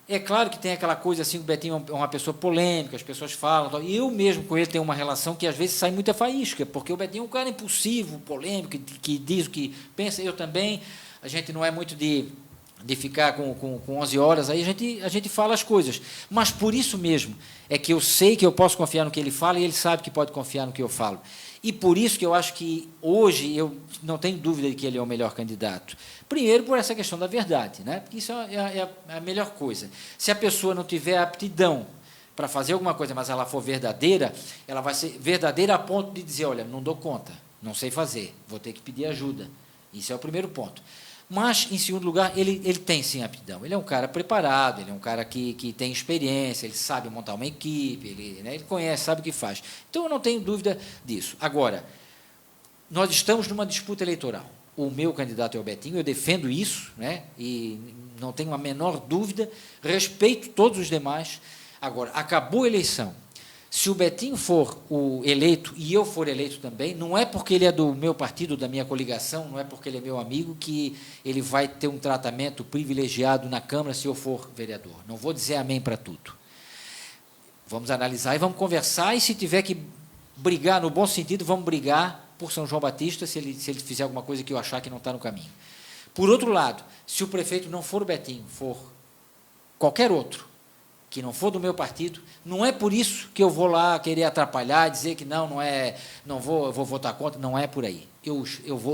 S2: é claro que tem aquela coisa assim, o Betinho é uma pessoa polêmica, as pessoas falam, e eu mesmo com ele tenho uma relação que às vezes sai muita faísca, porque o Betinho é um cara impulsivo, polêmico, que diz o que pensa, eu também, a gente não é muito de ficar com 11 horas, aí a gente fala as coisas. Mas por isso mesmo é que eu sei que eu posso confiar no que ele fala e ele sabe que pode confiar no que eu falo. E por isso que eu acho que hoje eu não tenho dúvida de que ele é o melhor candidato. Primeiro, por essa questão da verdade, né? Porque isso é a melhor coisa. Se a pessoa não tiver aptidão para fazer alguma coisa, mas ela for verdadeira, ela vai ser verdadeira a ponto de dizer, olha, não dou conta, não sei fazer, vou ter que pedir ajuda. Isso é o primeiro ponto. Mas, em segundo lugar, ele tem, sim, aptidão. Ele é um cara preparado, ele é um cara que tem experiência, ele sabe montar uma equipe, ele conhece, sabe o que faz. Então, eu não tenho dúvida disso. Agora, nós estamos numa disputa eleitoral. O meu candidato é o Betinho, eu defendo isso, né, e não tenho a menor dúvida, respeito todos os demais. Agora, acabou a eleição. Se o Betinho for o eleito, e eu for eleito também, não é porque ele é do meu partido, da minha coligação, não é porque ele é meu amigo, que ele vai ter um tratamento privilegiado na Câmara se eu for vereador. Não vou dizer amém para tudo. Vamos analisar e vamos conversar, e se tiver que brigar, no bom sentido, vamos brigar por São João Batista, se ele fizer alguma coisa que eu achar que não está no caminho. Por outro lado, se o prefeito não for o Betinho, for qualquer outro, que não for do meu partido, não é por isso que eu vou lá querer atrapalhar, dizer que não vou votar contra, não é por aí. Eu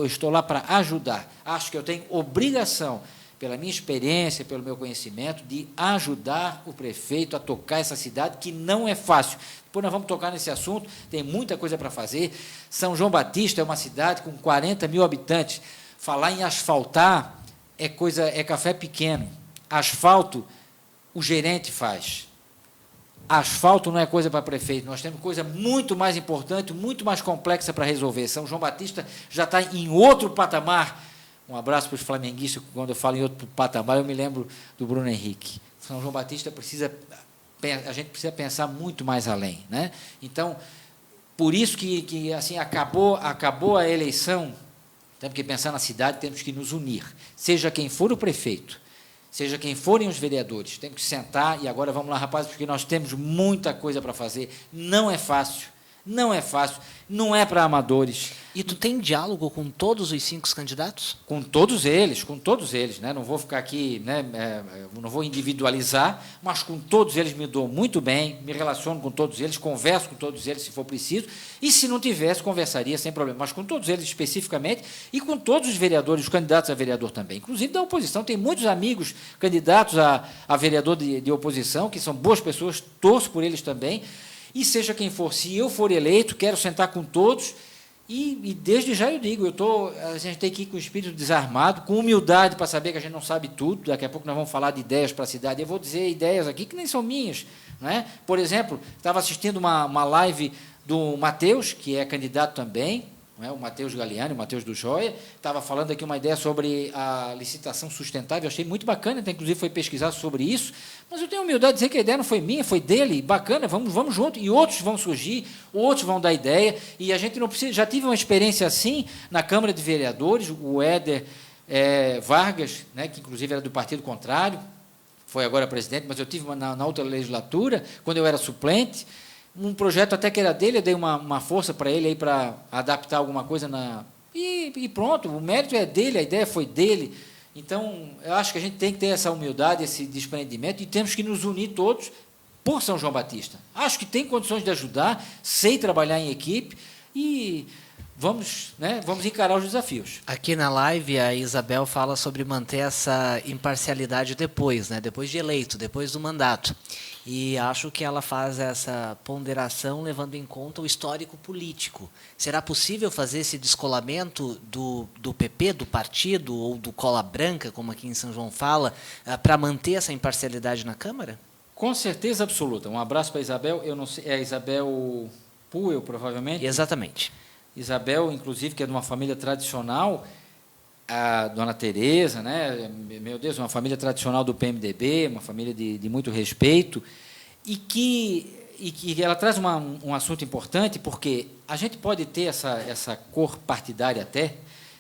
S2: estou lá para ajudar. Acho que eu tenho obrigação, pela minha experiência, pelo meu conhecimento, de ajudar o prefeito a tocar essa cidade, que não é fácil. Depois nós vamos tocar nesse assunto, tem muita coisa para fazer. São João Batista é uma cidade com 40 mil habitantes. Falar em asfaltar é café pequeno. Asfalto, o gerente faz. Asfalto não é coisa para prefeito, nós temos coisa muito mais importante, muito mais complexa para resolver. São João Batista já está em outro patamar. Um abraço para os flamenguistas, quando eu falo em outro patamar, eu me lembro do Bruno Henrique. São João Batista a gente precisa pensar muito mais além, né? Então, por isso que assim, acabou a eleição, temos que pensar na cidade, temos que nos unir, seja quem for o prefeito, seja quem forem os vereadores, temos que sentar, e agora vamos lá, rapazes, porque nós temos muita coisa para fazer, não é fácil, não é para amadores.
S3: E tu tem diálogo com todos os 5 candidatos?
S2: Com todos eles, né? Não vou ficar aqui, né? Não vou individualizar, mas com todos eles me dou muito bem, me relaciono com todos eles, converso com todos eles se for preciso, e se não tivesse, conversaria sem problema, mas com todos eles especificamente, e com todos os vereadores, os candidatos a vereador também, inclusive da oposição. Tem muitos amigos candidatos a vereador de oposição, que são boas pessoas, torço por eles também, e seja quem for, se eu for eleito, quero sentar com todos. E desde já eu digo, a gente tem que ir com o espírito desarmado, com humildade para saber que a gente não sabe tudo. Daqui a pouco nós vamos falar de ideias para a cidade. Eu vou dizer ideias aqui que nem são minhas, não é? Por exemplo, estava assistindo uma live do Matheus, que é candidato também, não é? O Matheus Galiani, o Matheus do Joia, estava falando aqui uma ideia sobre a licitação sustentável, eu achei muito bacana, até inclusive foi pesquisar sobre isso, mas eu tenho humildade de dizer que a ideia não foi minha, foi dele, bacana, vamos junto, e outros vão surgir, outros vão dar ideia, e a gente não precisa, já tive uma experiência assim na Câmara de Vereadores, o Éder Vargas, né, que inclusive era do partido contrário, foi agora presidente, mas eu tive na outra legislatura, quando eu era suplente, um projeto até que era dele, eu dei uma força para ele aí para adaptar alguma coisa e pronto, o mérito é dele, a ideia foi dele. Então, eu acho que a gente tem que ter essa humildade, esse desprendimento, e temos que nos unir todos por São João Batista. Acho que tem condições de ajudar, sei trabalhar em equipe e vamos encarar os desafios.
S3: Aqui na live, a Isabel fala sobre manter essa imparcialidade depois, né? Depois de eleito, depois do mandato. E acho que ela faz essa ponderação levando em conta o histórico político. Será possível fazer esse descolamento do PP, do partido, ou do cola branca, como aqui em São João fala, para manter essa imparcialidade na Câmara?
S2: Com certeza absoluta. Um abraço para a Isabel. Eu não sei, é a Isabel Puel, provavelmente?
S3: Exatamente.
S2: Isabel, inclusive, que é de uma família tradicional, a Dona Tereza, né? Meu Deus, uma família tradicional do PMDB, uma família de muito respeito, e que ela traz um assunto importante, porque a gente pode ter essa cor partidária até,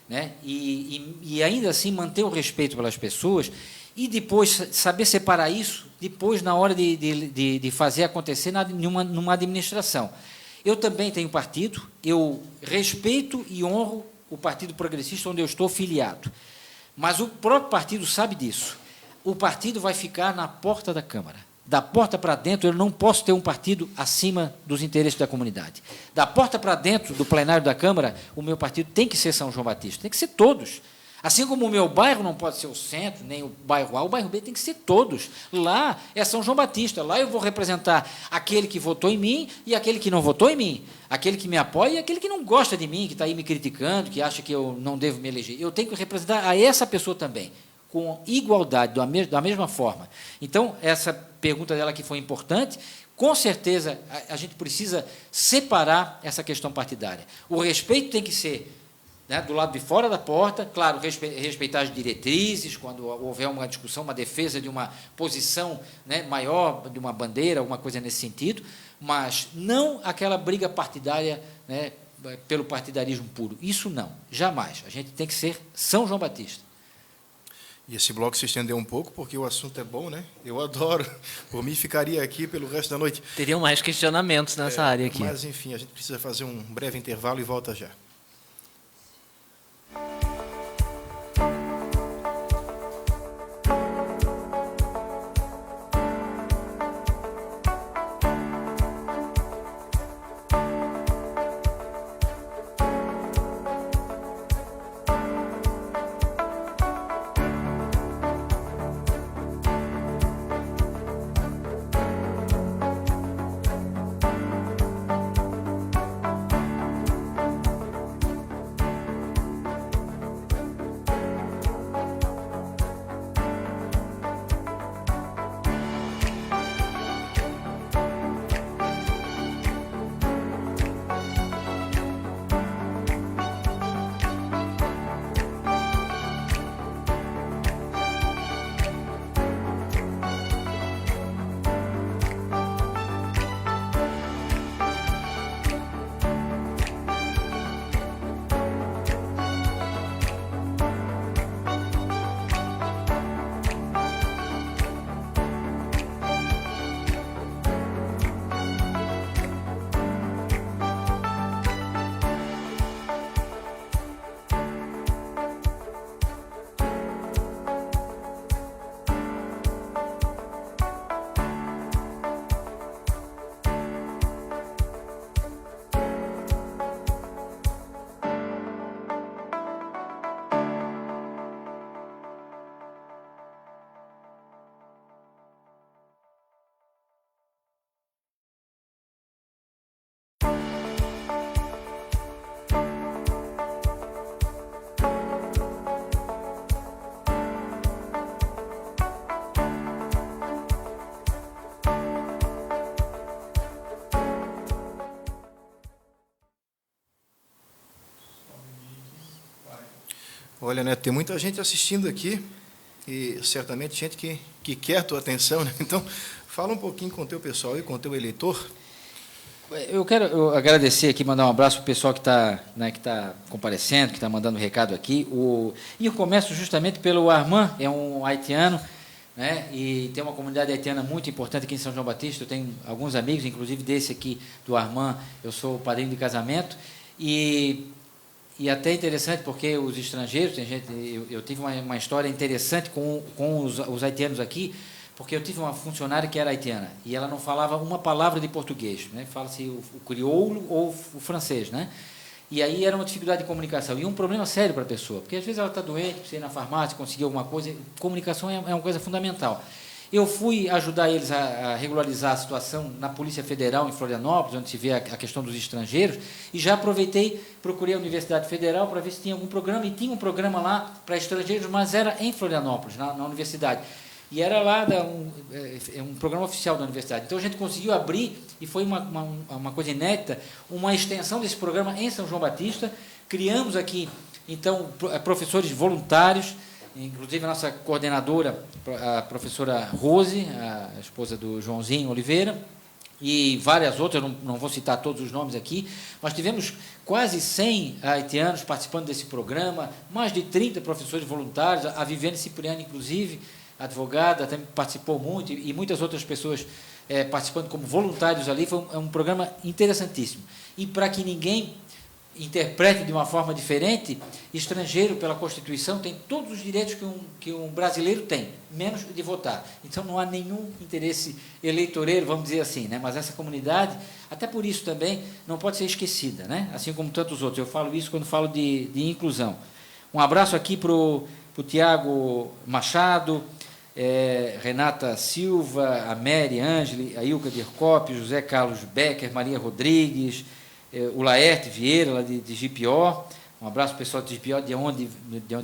S2: né? E ainda assim manter o respeito pelas pessoas, e depois saber separar isso, depois na hora de fazer acontecer numa administração. Eu também tenho partido, eu respeito e honro o Partido Progressista, onde eu estou filiado. Mas o próprio partido sabe disso. O partido vai ficar na porta da Câmara. Da porta para dentro, eu não posso ter um partido acima dos interesses da comunidade. Da porta para dentro do plenário da Câmara, o meu partido tem que ser São João Batista, tem que ser todos. Assim como o meu bairro não pode ser o centro, nem o bairro A, o bairro B tem que ser todos. Lá é São João Batista, lá eu vou representar aquele que votou em mim e aquele que não votou em mim, aquele que me apoia e aquele que não gosta de mim, que está aí me criticando, que acha que eu não devo me eleger. Eu tenho que representar a essa pessoa também, com igualdade, da mesma forma. Então, essa pergunta dela que foi importante, com certeza a gente precisa separar essa questão partidária. O respeito tem que ser, né, do lado de fora da porta, claro, respeitar as diretrizes, quando houver uma discussão, uma defesa de uma posição, né, maior, de uma bandeira, alguma coisa nesse sentido, mas não aquela briga partidária, né, pelo partidarismo puro. Isso não, jamais. A gente tem que ser São João Batista.
S4: E esse bloco se estendeu um pouco, porque o assunto é bom, né? Eu adoro. Por mim, ficaria aqui pelo resto da noite.
S3: Teriam mais questionamentos nessa área aqui.
S4: Mas, enfim, a gente precisa fazer um breve intervalo e volta já. Olha, Neto, tem muita gente assistindo aqui e certamente gente que quer a tua atenção, né? Então, fala um pouquinho com o teu pessoal e com o teu eleitor.
S2: Eu quero agradecer aqui, mandar um abraço para o pessoal que está, né, comparecendo, que está mandando recado aqui. E eu começo justamente pelo Armand, é um haitiano, né? E tem uma comunidade haitiana muito importante aqui em São João Batista. Eu tenho alguns amigos, inclusive desse aqui, do Armand, eu sou o padrinho de casamento. E até interessante, porque os estrangeiros, tem gente, eu tive uma história interessante com os haitianos aqui, porque eu tive uma funcionária que era haitiana, e ela não falava uma palavra de português, né? Fala-se o crioulo ou o francês, né? E aí era uma dificuldade de comunicação, e um problema sério para a pessoa, porque às vezes ela está doente, precisa ir na farmácia, conseguir alguma coisa, comunicação é uma coisa fundamental. Eu fui ajudar eles a regularizar a situação na Polícia Federal em Florianópolis, onde se vê a questão dos estrangeiros, e já aproveitei, procurei a Universidade Federal para ver se tinha algum programa, e tinha um programa lá para estrangeiros, mas era em Florianópolis, na universidade. E era lá um programa oficial da universidade. Então a gente conseguiu abrir, e foi uma coisa inédita, uma extensão desse programa em São João Batista. Criamos aqui, então, professores voluntários, inclusive a nossa coordenadora, a professora Rose, a esposa do Joãozinho Oliveira, e várias outras, eu não vou citar todos os nomes aqui, mas tivemos quase 100 haitianos participando desse programa, mais de 30 professores voluntários, a Viviane Cipriani, inclusive, advogada, também participou muito, e muitas outras pessoas participando como voluntários ali. Foi um programa interessantíssimo. E para que ninguém interprete de uma forma diferente, estrangeiro, pela Constituição, tem todos os direitos que um brasileiro tem, menos de votar. Então, não há nenhum interesse eleitoreiro, vamos dizer assim, né? Mas essa comunidade, até por isso também, não pode ser esquecida, né? Assim como tantos outros. Eu falo isso quando falo de inclusão. Um abraço aqui para o Tiago Machado, Renata Silva, a Mary Ângeli, a Ilka Dircop, José Carlos Becker, Maria Rodrigues, o Laerte Vieira, lá de Jipió. Um abraço para o pessoal de Jipió, de onde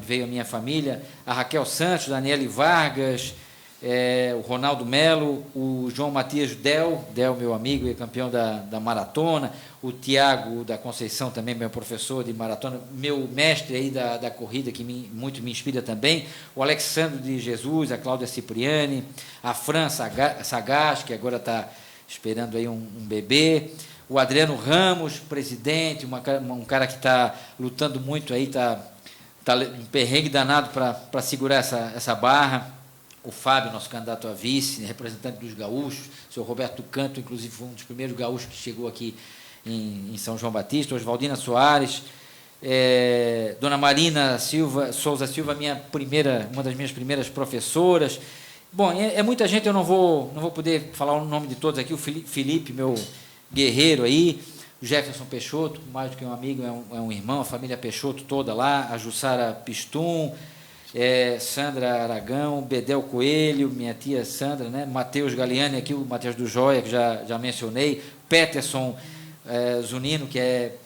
S2: veio a minha família. A Raquel Santos, Daniele Vargas, o Ronaldo Melo, o João Matias Del, meu amigo e campeão da maratona, o Tiago da Conceição, também meu professor de maratona, meu mestre aí da corrida, que muito me inspira também, o Alexandre de Jesus, a Cláudia Cipriani, a Fran Sagaz, que agora está esperando aí um bebê, o Adriano Ramos, presidente, um cara que está lutando muito aí, está um perrengue danado para segurar essa barra. O Fábio, nosso candidato a vice, representante dos gaúchos, o senhor Roberto Canto, inclusive, foi um dos primeiros gaúchos que chegou aqui em São João Batista, Oswaldina Soares, Dona Marina Souza Silva, uma das minhas primeiras professoras. Bom, é muita gente, eu não vou poder falar o nome de todos aqui, o Felipe, meu guerreiro aí, o Jefferson Peixoto, mais do que um amigo, é um irmão, a família Peixoto toda lá, a Jussara Pistum, Sandra Aragão, Bedel Coelho, minha tia Sandra, né? Matheus Galiani, aqui o Matheus do Joia, que já mencionei, Peterson Zunino, que é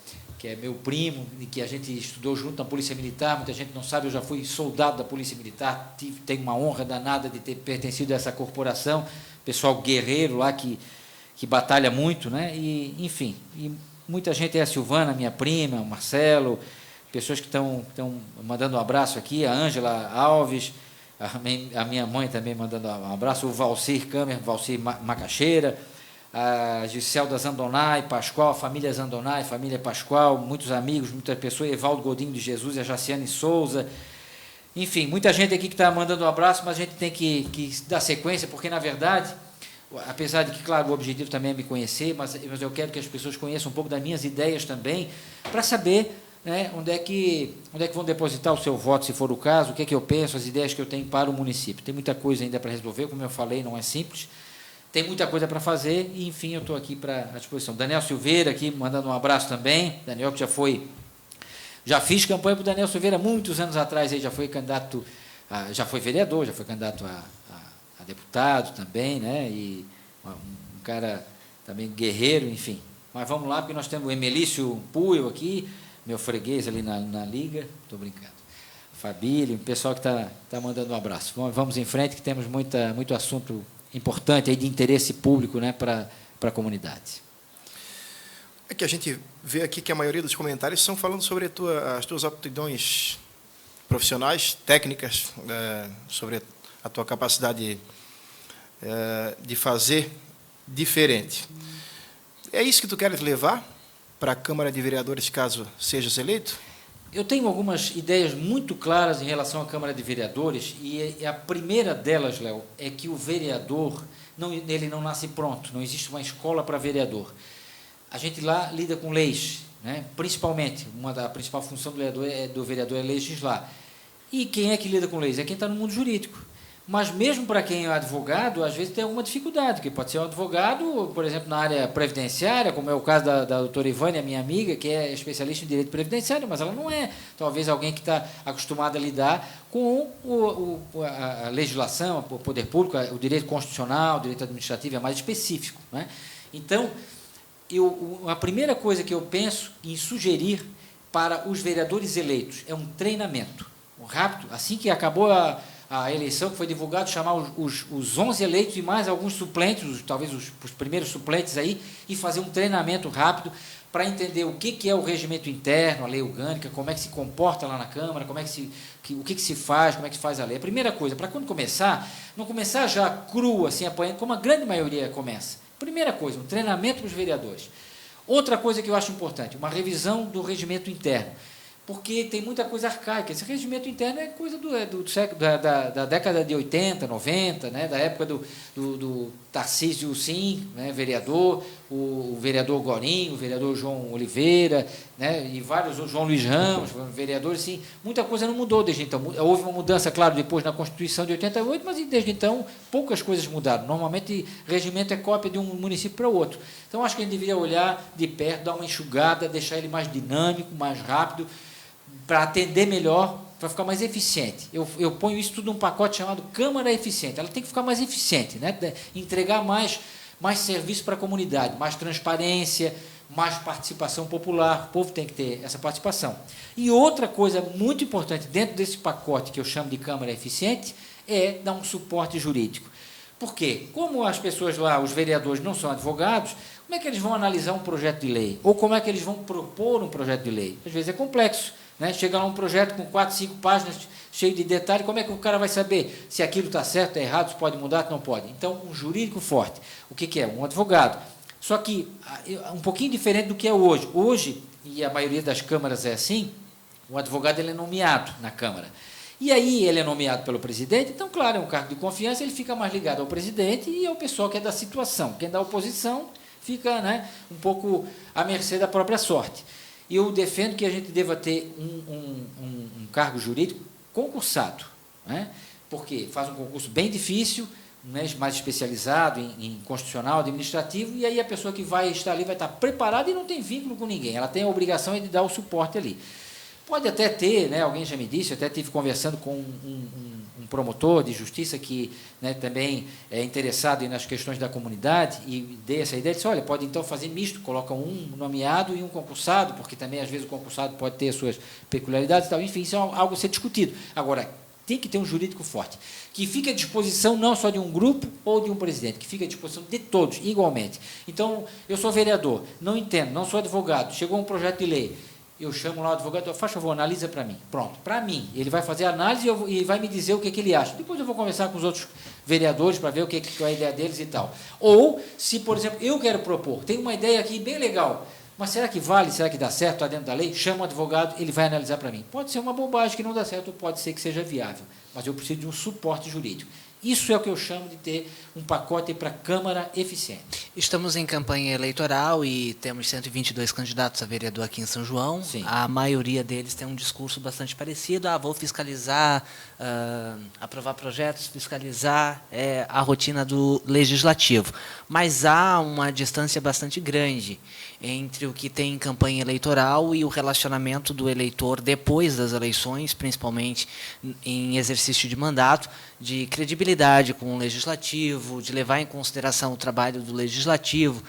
S2: meu primo, e que a gente estudou junto na Polícia Militar. Muita gente não sabe, eu já fui soldado da Polícia Militar, tenho uma honra danada de ter pertencido a essa corporação, pessoal guerreiro lá que batalha muito, né? E, enfim, e muita gente, a Silvana, minha prima, o Marcelo, pessoas que estão mandando um abraço aqui, a Ângela Alves, a minha mãe também mandando um abraço, o Valcir Câmara, Valcir Macaxeira, a Giselda Zandonai, Pascoal, a família Zandonai, família Pascoal, muitos amigos, muitas pessoas, Evaldo Godinho de Jesus, a Jaciane Souza, enfim, muita gente aqui que está mandando um abraço, mas a gente tem que dar sequência, porque, na verdade, apesar de que, claro, o objetivo também é me conhecer, mas eu quero que as pessoas conheçam um pouco das minhas ideias também, para saber, né, onde é que vão depositar o seu voto, se for o caso, o que é que eu penso, as ideias que eu tenho para o município. Tem muita coisa ainda para resolver, como eu falei, não é simples, tem muita coisa para fazer, e, enfim, eu estou aqui à disposição. Daniel Silveira aqui, mandando um abraço também, Daniel que já fiz campanha para o Daniel Silveira muitos anos atrás, aí já foi candidato, já foi vereador, já foi candidato a deputado também, né, e um cara também guerreiro, enfim. Mas vamos lá, porque nós temos o Emelício Puio aqui, meu freguês ali na liga, estou brincando. Fabílio, o pessoal que está mandando um abraço. Vamos em frente, que temos muito assunto importante aí de interesse público, né, para a comunidade.
S4: É que a gente vê aqui que a maioria dos comentários são falando sobre as tuas aptidões profissionais, técnicas, sobre a tua capacidade de fazer diferente. É isso que tu queres levar para a Câmara de Vereadores, caso sejas eleito?
S2: Eu tenho algumas ideias muito claras em relação à Câmara de Vereadores, e a primeira delas, Léo, é que o vereador, ele não nasce pronto, não existe uma escola para vereador. A gente lá lida com leis, né? Principalmente, a principal função do vereador é legislar. E quem é que lida com leis? É quem está no mundo jurídico. Mas mesmo para quem é advogado, às vezes tem alguma dificuldade, que pode ser um advogado, por exemplo, na área previdenciária, como é o caso da doutora Ivânia, minha amiga, que é especialista em direito previdenciário, mas ela não é. Talvez alguém que está acostumado a lidar com a legislação, o poder público, o direito constitucional, o direito administrativo é mais específico, né? Então, a primeira coisa que eu penso em sugerir para os vereadores eleitos é um treinamento rápido, assim que acabou a eleição, que foi divulgado, chamar os 11 eleitos e mais alguns suplentes, talvez os primeiros suplentes aí, e fazer um treinamento rápido para entender o que é o regimento interno, a lei orgânica, como é que se comporta lá na Câmara, o que se faz, como é que se faz a lei. A primeira coisa, para quando começar, não começar já cru, assim, apanhando, como a grande maioria começa. Primeira coisa, um treinamento para os vereadores. Outra coisa que eu acho importante, uma revisão do regimento interno, porque tem muita coisa arcaica. Esse regimento interno é coisa da década de 80, 90, né, da época do Tarcísio Sim, né, vereador, o vereador Gorinho, o vereador João Oliveira, né, e vários, o João Luiz Ramos, vereadores, sim. Muita coisa não mudou desde então. Houve uma mudança, claro, depois na Constituição de 88, mas desde então poucas coisas mudaram. Normalmente, regimento é cópia de um município para o outro. Então, acho que a gente deveria olhar de perto, dar uma enxugada, deixar ele mais dinâmico, mais rápido, para atender melhor, para ficar mais eficiente. Eu ponho isso tudo num pacote chamado Câmara Eficiente. Ela tem que ficar mais eficiente, né? Entregar mais serviço para a comunidade, mais transparência, mais participação popular. O povo tem que ter essa participação. E outra coisa muito importante dentro desse pacote que eu chamo de Câmara Eficiente é dar um suporte jurídico. Por quê? Como as pessoas lá, os vereadores, não são advogados, como é que eles vão analisar um projeto de lei? Ou como é que eles vão propor um projeto de lei? Às vezes é complexo, né? Chega lá um projeto com 4, 5 páginas, cheio de detalhes, como é que o cara vai saber se aquilo está certo, está errado, se pode mudar, se não pode? Então, um jurídico forte. O que é? Um advogado. Só que um pouquinho diferente do que é hoje. Hoje, e a maioria das câmaras é assim, o advogado ele é nomeado na Câmara. E aí ele é nomeado pelo presidente, então, claro, é um cargo de confiança, ele fica mais ligado ao presidente e ao pessoal que é da situação. Quem é da oposição fica, né, um pouco à mercê da própria sorte. E eu defendo que a gente deva ter um cargo jurídico concursado, né, porque faz um concurso bem difícil, né, mais especializado em constitucional, administrativo, e aí a pessoa que vai estar ali vai estar preparada e não tem vínculo com ninguém, ela tem a obrigação de dar o suporte ali. Pode até ter, né, alguém já me disse, eu até estive conversando com um promotor de justiça que, né, também é interessado nas questões da comunidade, e dei essa ideia, disse, olha, pode então fazer misto, coloca um nomeado e um concursado, porque também às vezes o concursado pode ter suas peculiaridades e tal, enfim, isso é algo a ser discutido. Agora, tem que ter um jurídico forte, que fique à disposição não só de um grupo ou de um presidente, que fique à disposição de todos, igualmente. Então, eu sou vereador, não entendo, não sou advogado, chegou um projeto de lei, eu chamo lá o advogado, faz favor, analisa para mim. Pronto, para mim. Ele vai fazer a análise e vai me dizer o que ele acha. Depois eu vou conversar com os outros vereadores para ver o que é a ideia deles e tal. Ou, se, por exemplo, eu quero propor, tem uma ideia aqui bem legal, mas será que vale, será que dá certo, está dentro da lei? Chama o advogado, ele vai analisar para mim. Pode ser uma bobagem que não dá certo, ou pode ser que seja viável, mas eu preciso de um suporte jurídico. Isso é o que eu chamo de ter um pacote para a Câmara eficiente.
S3: Estamos em campanha eleitoral e temos 122 candidatos a vereador aqui em São João.
S2: Sim.
S3: A maioria deles tem um discurso bastante parecido. Vou fiscalizar, aprovar projetos, fiscalizar a rotina do legislativo. Mas há uma distância bastante grande entre o que tem em campanha eleitoral e o relacionamento do eleitor depois das eleições, principalmente em exercício de mandato, de credibilidade com o legislativo, de levar em consideração o trabalho do legislativo.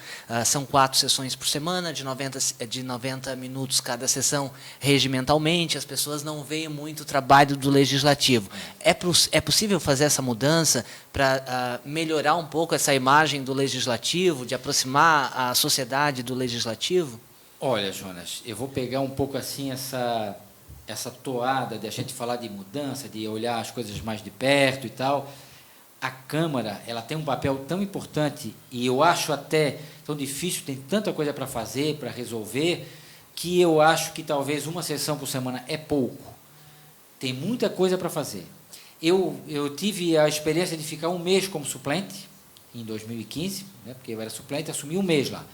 S3: São 4 sessões por semana, de 90 minutos cada sessão regimentalmente. As pessoas não veem muito o trabalho do legislativo. É possível fazer essa mudança para melhorar um pouco essa imagem do legislativo, de aproximar a sociedade do legislativo?
S2: Olha, Jonas, eu vou pegar um pouco assim essa toada de a gente falar de mudança, de olhar as coisas mais de perto e tal. A Câmara, ela tem um papel tão importante, e eu acho até tão difícil, tem tanta coisa para fazer, para resolver, que eu acho que talvez uma sessão por semana é pouco. Tem muita coisa para fazer. Eu tive a experiência de ficar um mês como suplente, em 2015, né, porque eu era suplente, assumi um mês lá.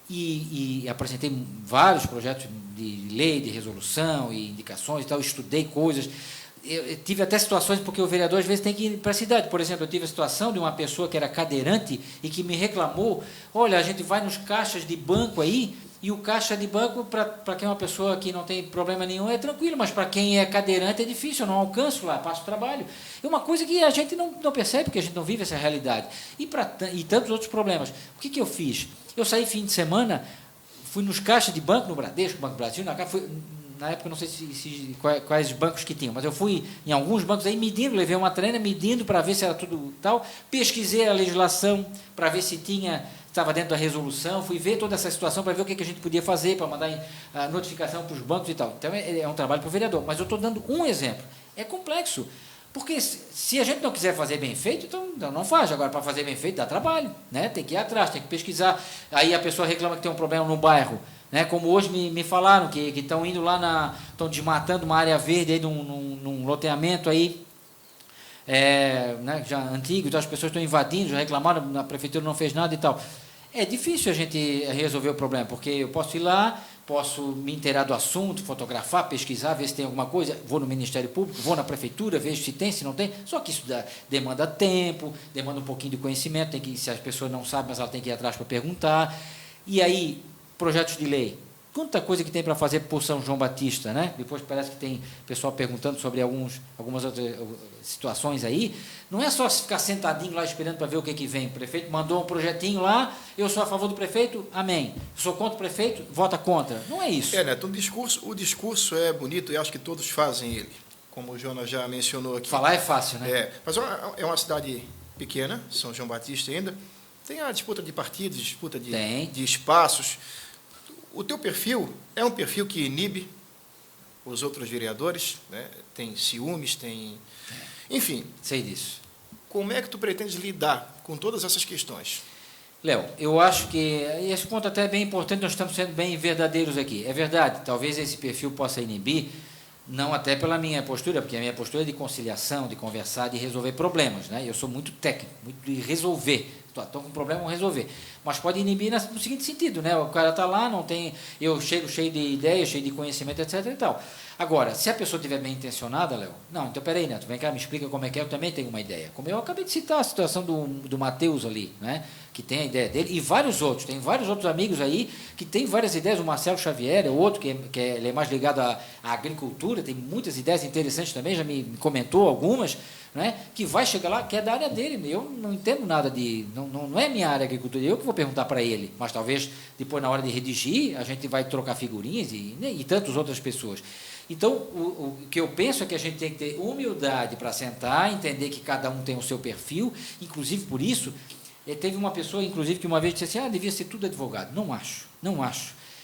S2: E apresentei vários projetos de lei, de resolução e indicações e tal, estudei coisas. Eu tive até situações, porque o vereador às vezes tem que ir para a cidade. Por exemplo, eu tive a situação de uma pessoa que era cadeirante e que me reclamou: olha, a gente vai nos caixas de banco aí, e o caixa de banco, para quem é uma pessoa que não tem problema nenhum, é tranquilo, mas para quem é cadeirante é difícil, eu não alcanço lá, passo trabalho. É uma coisa que a gente não percebe, porque a gente não vive essa realidade. E tantos outros problemas. O que eu fiz? Eu saí fim de semana, fui nos caixas de banco, no Bradesco, Banco do Brasil, na época eu não sei quais bancos que tinham, mas eu fui em alguns bancos aí medindo, levei uma treina medindo para ver se era tudo tal, pesquisei a legislação para ver se estava dentro da resolução, fui ver toda essa situação para ver o que a gente podia fazer, para mandar a notificação para os bancos e tal. Então, é um trabalho para o vereador. Mas eu estou dando um exemplo. É complexo, porque se a gente não quiser fazer bem feito, então não faz. Agora, para fazer bem feito, dá trabalho, né? Tem que ir atrás, tem que pesquisar. Aí a pessoa reclama que tem um problema no bairro, né? Como hoje me falaram, que estão indo lá, estão desmatando uma área verde aí num loteamento aí, né, já antigo, então as pessoas estão invadindo, já reclamaram, a prefeitura não fez nada e tal. É difícil a gente resolver o problema, porque eu posso ir lá, posso me inteirar do assunto, fotografar, pesquisar, ver se tem alguma coisa, vou no Ministério Público, vou na prefeitura, vejo se tem, se não tem, só que isso demanda tempo, demanda um pouquinho de conhecimento, se as pessoas não sabem, mas ela tem que ir atrás para perguntar. E aí, projetos de lei. Quanta coisa que tem para fazer por São João Batista, né? Depois parece que tem pessoal perguntando sobre algumas outras situações aí. Não é só ficar sentadinho lá esperando para ver o que vem. O prefeito mandou um projetinho lá, eu sou a favor do prefeito, amém. Sou contra o prefeito, vota contra. Não é isso.
S4: Neto, o discurso é bonito e acho que todos fazem ele, como o Jonas já mencionou aqui.
S2: Falar é fácil, né?
S4: Mas é uma cidade pequena, São João Batista ainda. Tem a disputa de partidos, disputa de espaços. O teu perfil é um perfil que inibe os outros vereadores, né? Tem ciúmes, tem... Enfim.
S2: Sei disso.
S4: Como é que tu pretendes lidar com todas essas questões?
S2: Léo, eu acho que esse ponto até é bem importante, nós estamos sendo bem verdadeiros aqui. É verdade, talvez esse perfil possa inibir, não até pela minha postura, porque a minha postura é de conciliação, de conversar, de resolver problemas, né? Eu sou muito técnico, muito de resolver. Estou com um problema, vamos resolver. Mas pode inibir no seguinte sentido, né? O cara está lá, não tem... Eu chego cheio de ideias, cheio de conhecimento, etc. e tal. Agora, se a pessoa estiver bem intencionada, Léo, não, então peraí, Neto, vem cá, me explica como é que é, eu também tenho uma ideia. Como eu acabei de citar a situação do Matheus ali, né? Que tem a ideia dele, e vários outros, tem vários outros amigos aí que têm várias ideias, o Marcelo Xavier é outro, ele é mais ligado à agricultura, tem muitas ideias interessantes também, já me comentou algumas, né, que vai chegar lá, que é da área dele. Eu não entendo nada não é minha área de agricultura, eu que vou perguntar para ele, mas talvez depois na hora de redigir a gente vai trocar figurinhas e tantas outras pessoas. Então, o que eu penso é que a gente tem que ter humildade para sentar, entender que cada um tem o seu perfil, inclusive por isso, teve uma pessoa, inclusive, que uma vez disse assim, devia ser tudo advogado. Não acho.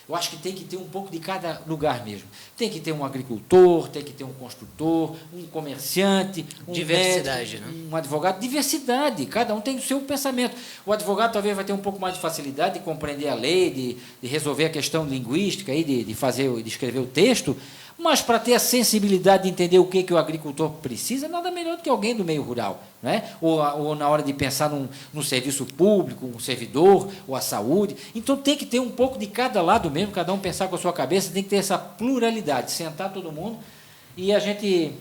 S2: Eu acho que tem que ter um pouco de cada lugar mesmo. Tem que ter um agricultor, tem que ter um construtor, um comerciante, um
S3: diversidade,
S2: médico,
S3: né?
S2: Um advogado. Diversidade, cada um tem o seu pensamento. O advogado talvez vai ter um pouco mais de facilidade de compreender a lei, de resolver a questão linguística, aí, de escrever o texto, mas para ter a sensibilidade de entender o que o agricultor precisa, nada melhor do que alguém do meio rural, né? Ou na hora de pensar no serviço público, um servidor, ou a saúde. Então tem que ter um pouco de cada lado mesmo, cada um pensar com a sua cabeça, tem que ter essa pluralidade, sentar todo mundo e a gente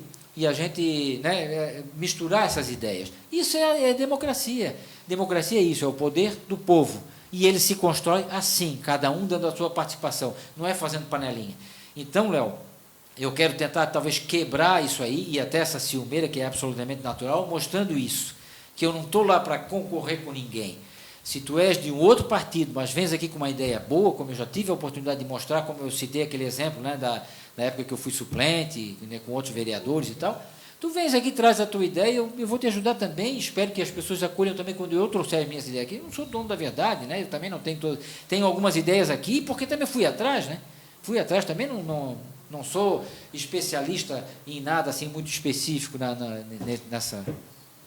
S2: né, misturar essas ideias. Isso é democracia. Democracia é isso, é o poder do povo. E ele se constrói assim, cada um dando a sua participação, não é fazendo panelinha. Então, Léo, eu quero tentar, talvez, quebrar isso aí, e até essa ciumeira, que é absolutamente natural, mostrando isso, que eu não estou lá para concorrer com ninguém. Se tu és de um outro partido, mas vens aqui com uma ideia boa, como eu já tive a oportunidade de mostrar, como eu citei aquele exemplo, né, da época que eu fui suplente, né, com outros vereadores e tal, tu vens aqui, traz a tua ideia, eu vou te ajudar também, espero que as pessoas acolham também quando eu trouxer as minhas ideias aqui. Eu não sou dono da verdade, né, eu também não tenho algumas ideias aqui, porque também fui atrás, né? Fui atrás também, não sou especialista em nada assim muito específico nessa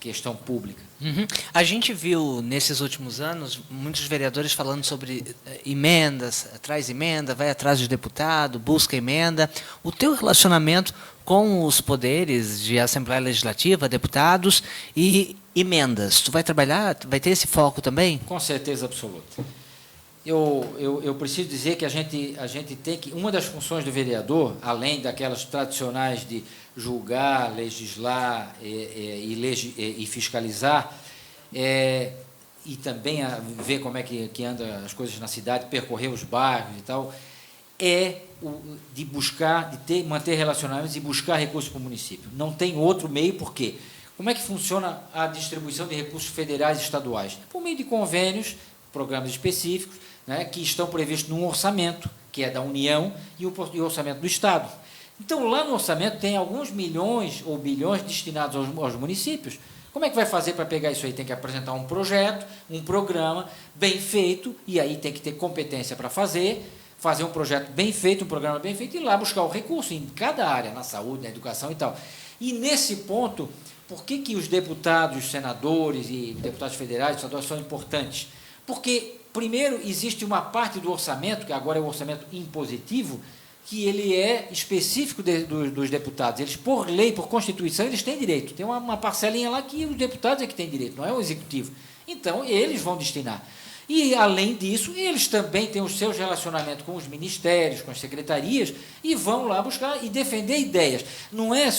S2: questão pública.
S3: Uhum. A gente viu, nesses últimos anos, muitos vereadores falando sobre emendas, traz emenda, vai atrás de deputado, busca emenda. O teu relacionamento com os poderes de Assembleia Legislativa, deputados e emendas, tu vai trabalhar, vai ter esse foco também?
S2: Com certeza absoluta. Eu preciso dizer que a gente tem que... Uma das funções do vereador, além daquelas tradicionais de julgar, legislar e fiscalizar, e também ver como é que anda as coisas na cidade, percorrer os bairros e tal, de buscar, manter relacionamentos e buscar recursos para o município. Não tem outro meio, por quê? Como é que funciona a distribuição de recursos federais e estaduais? Por meio de convênios, programas específicos, né, que estão previstos num orçamento, que é da União, e o orçamento do Estado. Então, lá no orçamento tem alguns milhões ou bilhões destinados aos municípios. Como é que vai fazer para pegar isso aí? Tem que apresentar um projeto, um programa bem feito, e aí tem que ter competência para fazer um projeto bem feito, um programa bem feito, e ir lá buscar o recurso em cada área, na saúde, na educação e tal. E, nesse ponto, por que os deputados, os senadores e deputados federais, estaduais são importantes? Porque, primeiro, existe uma parte do orçamento, que agora é o orçamento impositivo, que ele é específico dos deputados. Eles, por lei, por Constituição, eles têm direito. Tem uma parcelinha lá que os deputados é que têm direito, não é o executivo. Então, eles vão destinar. E, além disso, eles também têm os seus relacionamentos com os ministérios, com as secretarias, e vão lá buscar e defender ideias. Não é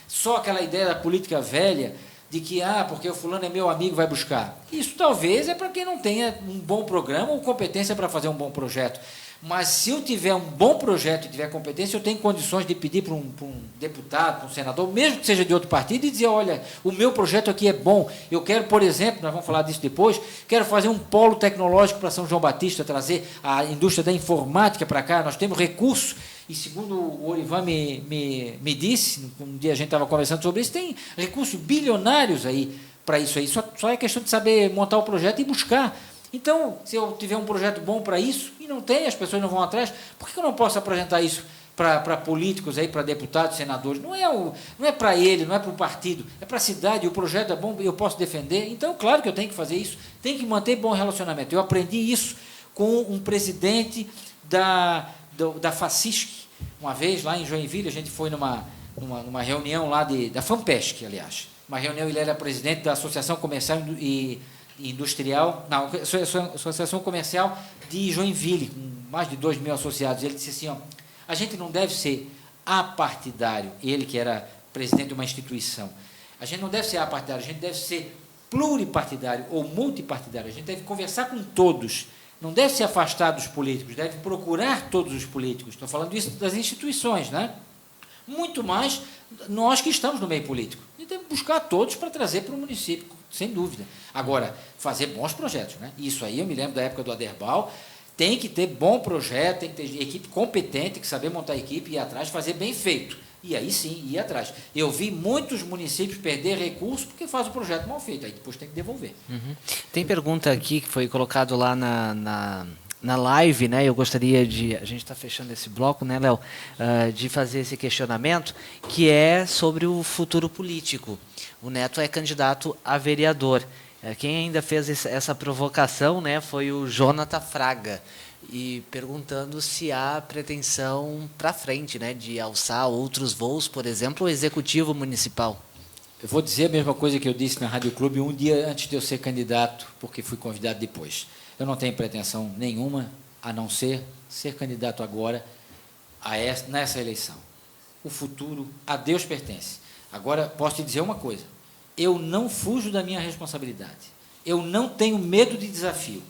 S2: só aquela ideia da política velha, de que, porque o fulano é meu amigo, vai buscar. Isso talvez é para quem não tenha um bom programa ou competência para fazer um bom projeto. Mas se eu tiver um bom projeto e tiver competência, eu tenho condições de pedir para um deputado, para um senador, mesmo que seja de outro partido, e dizer, olha, o meu projeto aqui é bom, eu quero, por exemplo, nós vamos falar disso depois, quero fazer um polo tecnológico para São João Batista, trazer a indústria da informática para cá, nós temos recursos, e segundo o Orivan me disse, um dia a gente estava conversando sobre isso, tem recursos bilionários aí para isso aí, só é questão de saber montar o projeto e buscar. Então, se eu tiver um projeto bom para isso, e não tem, as pessoas não vão atrás, por que eu não posso apresentar isso para políticos, para deputados, senadores? Não é para ele, não é para o partido, é para a cidade, o projeto é bom, eu posso defender. Então, claro que eu tenho que fazer isso, tenho que manter bom relacionamento. Eu aprendi isso com um presidente da FACISC. Uma vez, lá em Joinville, a gente foi numa reunião lá da FAMPESC, aliás. Uma reunião, ele era presidente da Associação Comercial e Industrial, não, Associação Comercial de Joinville, com mais de 2.000 associados. Ele disse assim, a gente não deve ser apartidário, ele que era presidente de uma instituição, a gente não deve ser apartidário, a gente deve ser pluripartidário ou multipartidário, a gente deve conversar com todos, não deve se afastar dos políticos, deve procurar todos os políticos. Estou falando isso das instituições, né? Muito mais nós que estamos no meio político. A gente deve buscar todos para trazer para o município, sem dúvida. Agora, fazer bons projetos, né? Isso aí eu me lembro da época do Aderbal, tem que ter bom projeto, tem que ter equipe competente, tem que saber montar equipe, ir atrás, fazer bem feito. E aí sim, ir atrás. Eu vi muitos municípios perder recursos porque faz o projeto mal feito, aí depois tem que devolver.
S3: Uhum. Tem pergunta aqui que foi colocado lá na live, né? Eu gostaria de... A gente está fechando esse bloco, né, Léo? De fazer esse questionamento, que é sobre o futuro político. O Neto é candidato a vereador. Quem ainda fez essa provocação, né, foi o Jonathan Fraga, e perguntando se há pretensão para frente, né, de alçar outros voos, por exemplo, o executivo municipal.
S2: Eu vou dizer a mesma coisa que eu disse na Rádio Clube um dia antes de eu ser candidato, porque fui convidado depois. Eu não tenho pretensão nenhuma, a não ser candidato agora nessa eleição. O futuro a Deus pertence. Agora, posso te dizer uma coisa, eu não fujo da minha responsabilidade, eu não tenho medo de desafio.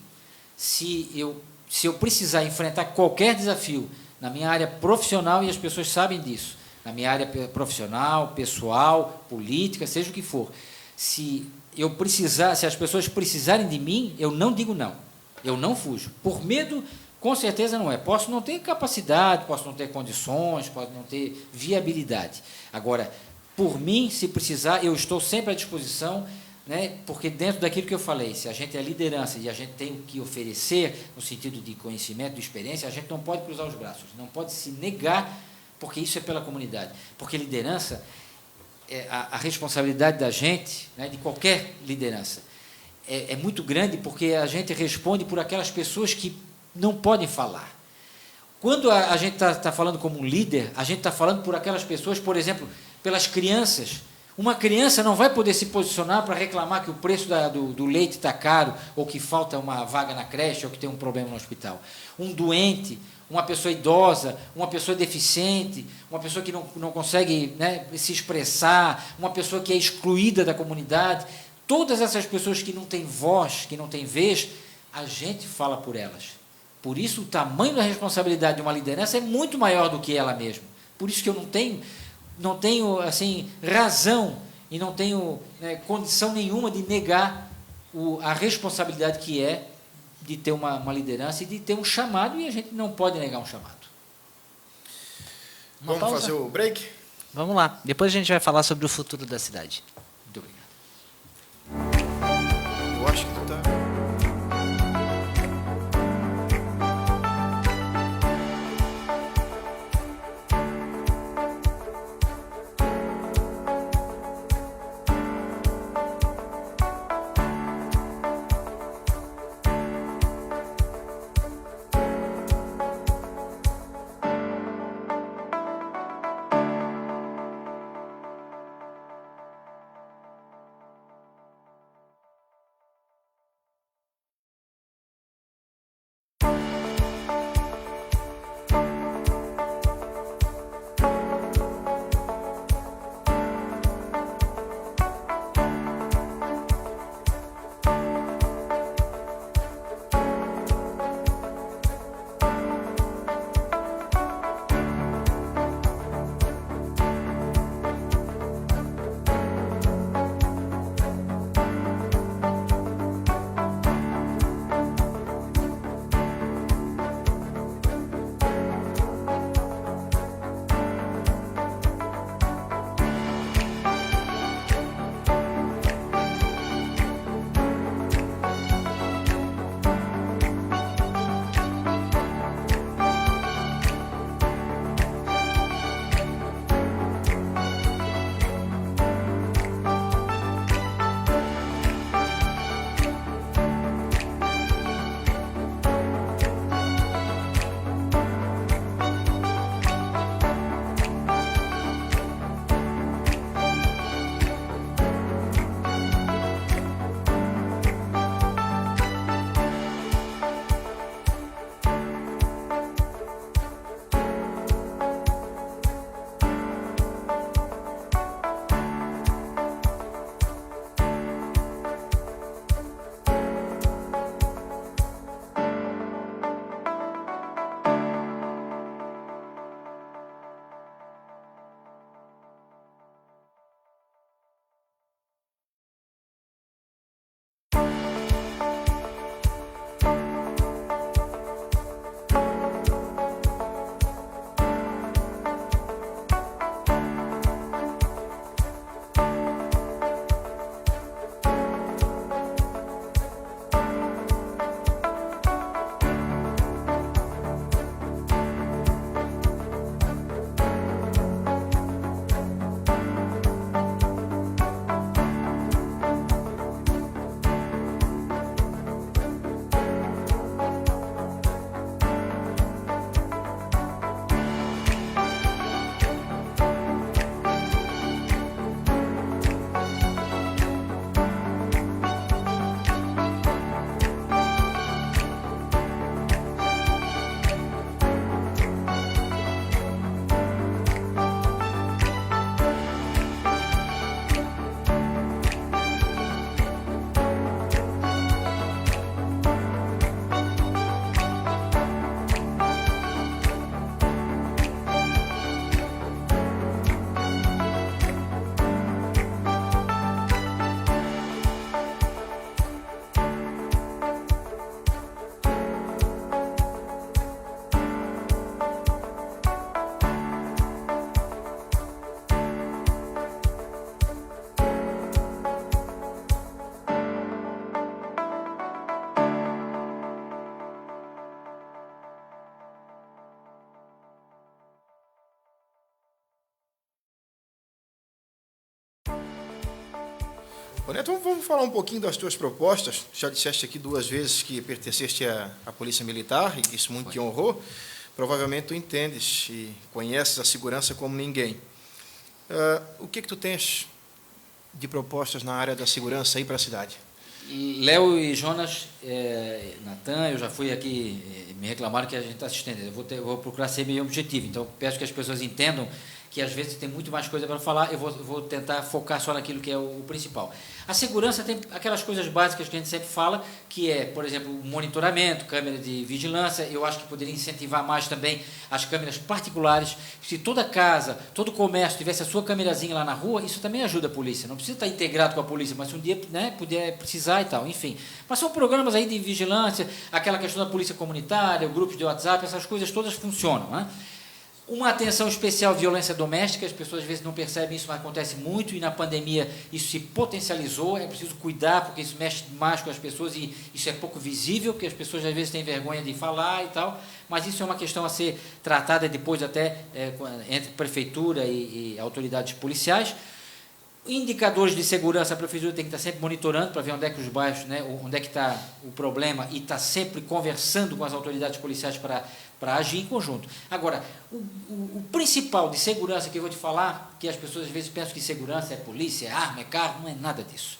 S2: Se eu precisar enfrentar qualquer desafio na minha área profissional, e as pessoas sabem disso, na minha área profissional, pessoal, política, seja o que for, se as pessoas precisarem de mim, eu não digo não, eu não fujo. Por medo, com certeza não é. Posso não ter capacidade, posso não ter condições, posso não ter viabilidade. Agora, por mim, se precisar, eu estou sempre à disposição, né, porque dentro daquilo que eu falei, se a gente é liderança e a gente tem o que oferecer, no sentido de conhecimento, de experiência, a gente não pode cruzar os braços, não pode se negar, porque isso é pela comunidade. Porque liderança a responsabilidade da gente, né, de qualquer liderança, é muito grande, porque a gente responde por aquelas pessoas que não podem falar. Quando a gente está falando como um líder, a gente está falando por aquelas pessoas, por exemplo, pelas crianças. Uma criança não vai poder se posicionar para reclamar que o preço do leite está caro, ou que falta uma vaga na creche, ou que tem um problema no hospital. Um doente, uma pessoa idosa, uma pessoa deficiente, uma pessoa que não consegue, né, se expressar, uma pessoa que é excluída da comunidade. Todas essas pessoas que não têm voz, que não têm vez, a gente fala por elas. Por isso, o tamanho da responsabilidade de uma liderança é muito maior do que ela mesma. Por isso que eu não tenho assim, razão e não tenho, né, condição nenhuma de negar a responsabilidade que é de ter uma liderança e de ter um chamado, e a gente não pode negar um chamado.
S4: Vamos fazer o break?
S3: Vamos lá. Depois a gente vai falar sobre o futuro da cidade.
S2: Muito obrigado.
S4: Eu acho que tu tá... Neto, vamos falar um pouquinho das tuas propostas. Já disseste aqui 2 vezes que pertenceste à Polícia Militar, e isso muito te honrou. Provavelmente tu entendes e conheces a segurança como ninguém. O que tu tens de propostas na área da segurança aí para a cidade?
S2: Léo e Jonas, Natan, eu já fui aqui, me reclamaram que a gente está assistindo. Eu vou procurar ser meio objetivo, então peço que as pessoas entendam que às vezes tem muito mais coisa para falar, eu vou tentar focar só naquilo que é o principal. A segurança tem aquelas coisas básicas que a gente sempre fala, que é, por exemplo, o monitoramento, câmera de vigilância. Eu acho que poderia incentivar mais também as câmeras particulares. Se toda casa, todo comércio tivesse a sua câmerazinha lá na rua, isso também ajuda a polícia. Não precisa estar integrado com a polícia, mas se um dia, né, puder precisar e tal, enfim. Mas são programas aí de vigilância, aquela questão da polícia comunitária, o grupo de WhatsApp, essas coisas todas funcionam, né? Uma atenção especial à violência doméstica, as pessoas às vezes não percebem isso, mas acontece muito, e na pandemia isso se potencializou, é preciso cuidar, porque isso mexe mais com as pessoas, e isso é pouco visível, porque as pessoas às vezes têm vergonha de falar e tal, mas isso é uma questão a ser tratada depois até entre prefeitura e autoridades policiais. Indicadores de segurança, a prefeitura tem que estar sempre monitorando para ver onde é que os bairros, né, onde é que está o problema, e está sempre conversando com as autoridades policiais para agir em conjunto. Agora, o principal de segurança que eu vou te falar, que as pessoas às vezes pensam que segurança é polícia, é arma, é carro, não é nada disso.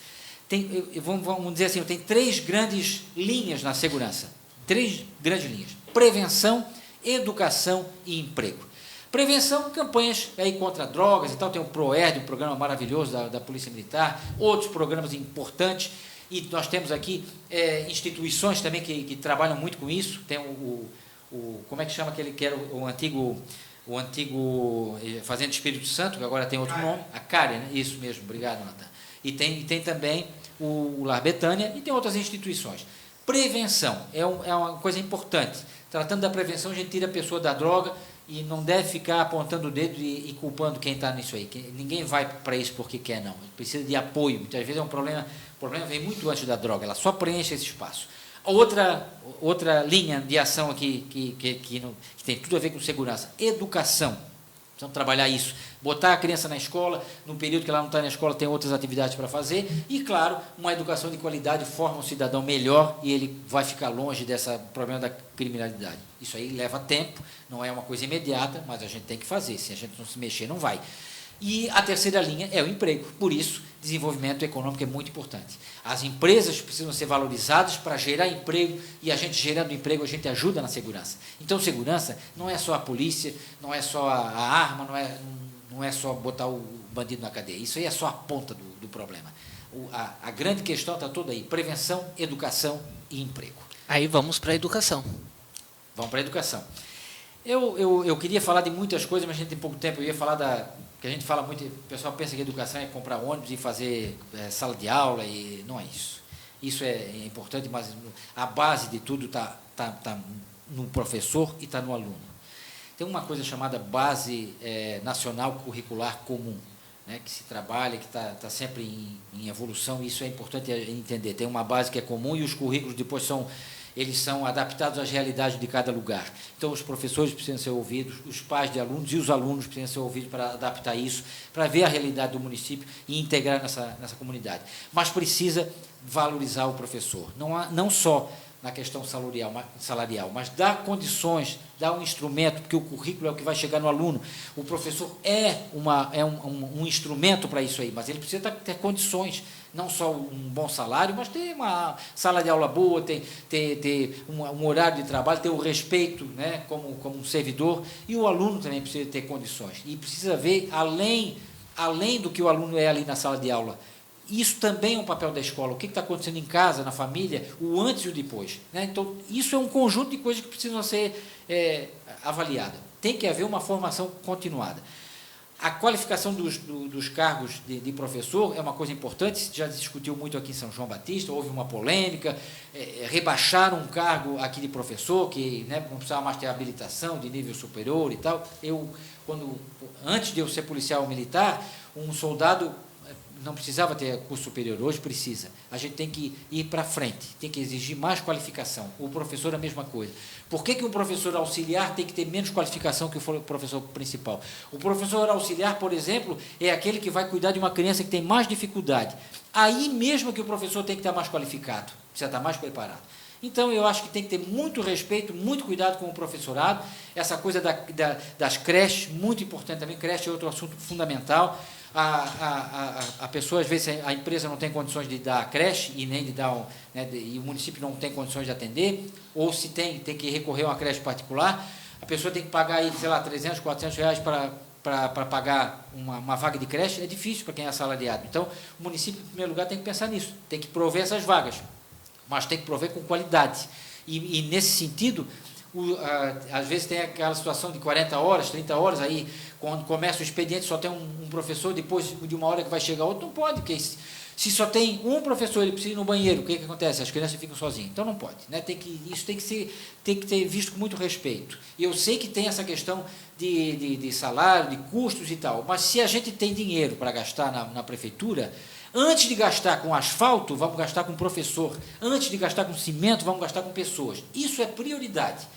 S2: Vamos dizer assim, tem 3 grandes linhas na segurança. 3 grandes linhas: prevenção, educação e emprego. Prevenção, campanhas aí contra drogas e tal, tem o ProERD, um programa maravilhoso da Polícia Militar, outros programas importantes, e nós temos aqui instituições também que trabalham muito com isso. Tem como é que chama aquele que era o antigo Fazenda Espírito Santo, que agora tem outro nome, a CARE, né? Isso mesmo, obrigado, Natan. E tem também o Lar Betânia, e tem outras instituições. Prevenção é uma coisa importante. Tratando da prevenção, a gente tira a pessoa da droga, e não deve ficar apontando o dedo e culpando quem está nisso aí. Ninguém vai para isso porque quer, não. Precisa de apoio. Muitas vezes é um problema, o problema vem muito antes da droga, ela só preenche esse espaço. Outra linha de ação aqui que tem tudo a ver com segurança: educação. Precisamos trabalhar isso. Botar a criança na escola, no período que ela não está na escola, tem outras atividades para fazer, e, claro, uma educação de qualidade forma um cidadão melhor, e ele vai ficar longe desse problema da criminalidade. Isso aí leva tempo, não é uma coisa imediata, mas a gente tem que fazer. Se a gente não se mexer, não vai. E a terceira linha é o emprego. Por isso, desenvolvimento econômico é muito importante. As empresas precisam ser valorizadas para gerar emprego, e a gente gerando emprego, a gente ajuda na segurança. Então, segurança não é só a polícia, não é só a arma, não é só botar o bandido na cadeia. Isso aí é só a ponta do problema. A grande questão está toda aí: prevenção, educação e emprego.
S3: Aí vamos para a educação.
S2: Vamos para a educação. Eu queria falar de muitas coisas, mas a gente tem pouco tempo. Eu ia falar que a gente fala muito, o pessoal pensa que educação é comprar ônibus e fazer sala de aula, e não é isso. Isso é importante, mas a base de tudo está no professor e está no aluno. Tem uma coisa chamada Base Nacional Curricular Comum, né, que se trabalha, que está sempre em evolução, e isso é importante entender. Tem uma base que é comum, e os currículos depois são adaptados às realidades de cada lugar. Então, os professores precisam ser ouvidos, os pais de alunos e os alunos precisam ser ouvidos para adaptar isso, para ver a realidade do município e integrar nessa comunidade. Mas precisa valorizar o professor, não só na questão salarial, mas dar condições, dar um instrumento, porque o currículo é o que vai chegar no aluno. O professor é um instrumento para isso aí, mas ele precisa ter condições, não só um bom salário, mas ter uma sala de aula boa, ter um horário de trabalho, ter o respeito, né, como um servidor, e o aluno também precisa ter condições. E precisa ver além do que o aluno é ali na sala de aula. Isso também é um papel da escola. O que está acontecendo em casa, na família, o antes e o depois, né? Então, isso é um conjunto de coisas que precisam ser avaliadas. Tem que haver uma formação continuada. A qualificação dos cargos de professor é uma coisa importante, já se discutiu muito aqui em São João Batista, houve uma polêmica, rebaixaram um cargo aqui de professor, que, né, não precisava mais ter habilitação de nível superior e tal. Antes de eu ser policial militar, um soldado não precisava ter curso superior, hoje precisa. A gente tem que ir para frente, tem que exigir mais qualificação. O professor é a mesma coisa. Por que um professor auxiliar tem que ter menos qualificação que o professor principal? O professor auxiliar, por exemplo, é aquele que vai cuidar de uma criança que tem mais dificuldade. Aí mesmo que o professor tem que estar mais qualificado, precisa estar mais preparado. Então, eu acho que tem que ter muito respeito, muito cuidado com o professorado. Essa coisa das creches, muito importante também. Creche é outro assunto fundamental. A pessoa, às vezes, a empresa não tem condições de dar a creche e nem de dar, e o município não tem condições de atender, ou se tem que recorrer a uma creche particular. A pessoa tem que pagar aí, sei lá, 300, 400 reais para pagar uma vaga de creche. É difícil para quem é assalariado. Então, o município, em primeiro lugar, tem que pensar nisso, tem que prover essas vagas, mas tem que prover com qualidade. E nesse sentido, às vezes tem aquela situação de 40 horas, 30 horas, aí quando começa o expediente só tem um professor, depois de uma hora que vai chegar outro, não pode, porque se só tem um professor, ele precisa ir no banheiro, o que acontece? As crianças ficam sozinhas, então não pode, né? Isso tem que ter visto com muito respeito. E eu sei que tem essa questão de salário, de custos e tal, mas se a gente tem dinheiro para gastar na prefeitura, antes de gastar com asfalto, vamos gastar com professor. Antes de gastar com cimento, vamos gastar com pessoas. Isso é prioridade.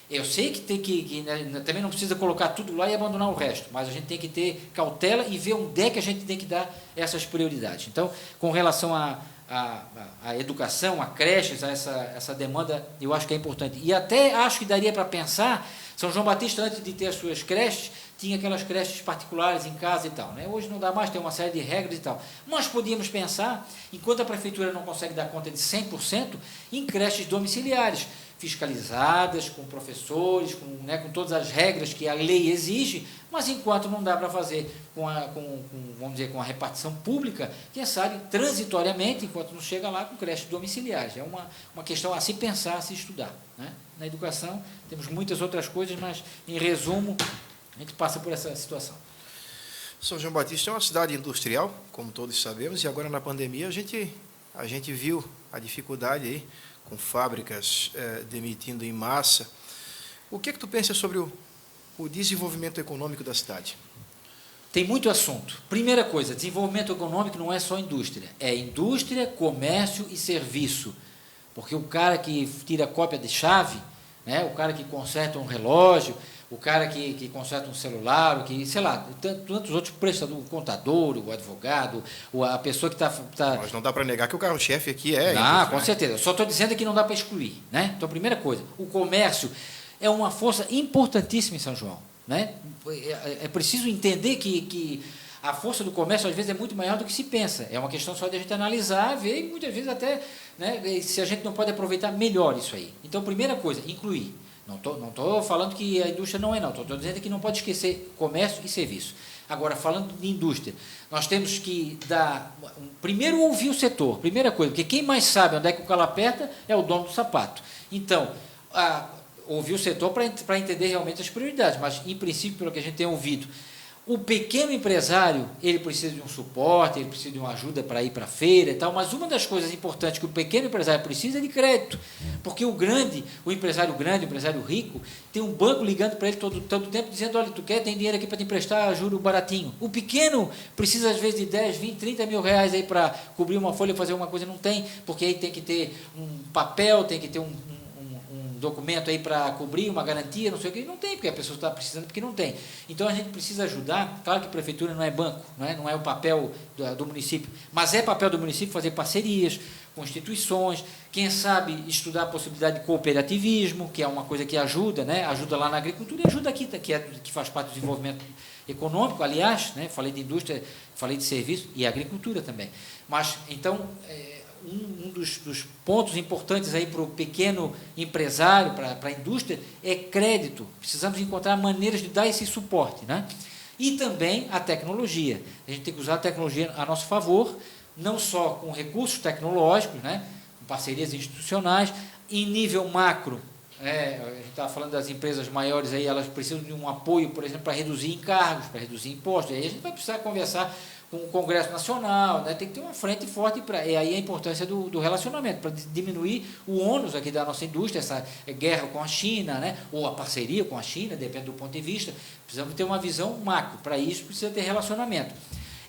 S2: Eu sei que né, também não precisa colocar tudo lá e abandonar o resto, mas a gente tem que ter cautela e ver onde é que a gente tem que dar essas prioridades. Então, com relação à educação, a creches, a essa demanda, eu acho que é importante. E até acho que daria para pensar, São João Batista, antes de ter as suas creches, tinha aquelas creches particulares em casa e tal, né? Hoje não dá mais, tem uma série de regras e tal. Nós podíamos pensar, enquanto a prefeitura não consegue dar conta de 100%, em creches domiciliares, fiscalizadas, com professores, com todas as regras que a lei exige, mas enquanto não dá para fazer vamos dizer, com a repartição pública, quem sabe, transitoriamente, enquanto não chega lá, com creches domiciliares. É uma questão a se pensar, a se estudar, né? Na educação, temos muitas outras coisas, mas, em resumo, a gente passa por essa situação.
S4: São João Batista é uma cidade industrial, como todos sabemos, e agora na pandemia a gente viu a dificuldade aí, com fábricas demitindo em massa. O que tu pensa sobre o desenvolvimento econômico da cidade?
S2: Tem muito assunto. Primeira coisa, desenvolvimento econômico não é só indústria, é indústria, comércio e serviço. Porque o cara que tira cópia de chave, né, o cara que conserta um relógio, o cara que conserta um celular, sei lá, tantos outros prestadores, o contador, o advogado, a pessoa que está...
S4: Mas não dá para negar que o carro-chefe aqui é...
S2: Ah, com certeza. Eu só estou dizendo que não dá para excluir, né? Então, primeira coisa, o comércio é uma força importantíssima em São João, né? É preciso entender que a força do comércio, às vezes, é muito maior do que se pensa. É uma questão só de a gente analisar, ver e, muitas vezes, até, né, se a gente não pode aproveitar melhor isso aí. Então, primeira coisa, incluir. Não estou falando que a indústria não é, não. Estou dizendo que não pode esquecer comércio e serviço. Agora, falando de indústria, nós temos que primeiro ouvir o setor, primeira coisa, porque quem mais sabe onde é que o calo aperta é o dono do sapato. Então, ouvir o setor para entender realmente as prioridades, mas, em princípio, pelo que a gente tem ouvido, o pequeno empresário, ele precisa de um suporte, ele precisa de uma ajuda para ir para a feira e tal, mas uma das coisas importantes que o pequeno empresário precisa é de crédito, porque o empresário grande, o empresário rico, tem um banco ligando para ele todo tempo, dizendo, olha, tem dinheiro aqui para te emprestar, juro baratinho. O pequeno precisa, às vezes, de 10, 20, 30 mil reais aí para cobrir uma folha, fazer uma coisa, não tem, porque aí tem que ter um papel, tem que ter um documento aí para cobrir uma garantia, não sei o que, não tem, porque a pessoa está precisando, porque não tem. Então, a gente precisa ajudar. Claro que a prefeitura não é banco, não é o papel do município, mas é papel do município fazer parcerias com instituições, quem sabe estudar a possibilidade de cooperativismo, que é uma coisa que ajuda, né? Ajuda lá na agricultura e ajuda aqui, que faz parte do desenvolvimento econômico, aliás, né? Falei de indústria, falei de serviço e agricultura também. Mas, então, um dos pontos importantes aí para o pequeno empresário, para a indústria, é crédito. Precisamos encontrar maneiras de dar esse suporte, né? E também a tecnologia. A gente tem que usar a tecnologia a nosso favor, não só com recursos tecnológicos, né? Com parcerias institucionais, em nível macro. A gente estava falando das empresas maiores, aí, elas precisam de um apoio, por exemplo, para reduzir encargos, para reduzir impostos. Aí a gente vai precisar conversar com o Congresso Nacional, né? Tem que ter uma frente forte, e aí a importância do relacionamento, para diminuir o ônus aqui da nossa indústria, essa guerra com a China, né? Ou a parceria com a China, depende do ponto de vista. Precisamos ter uma visão macro, para isso precisa ter relacionamento.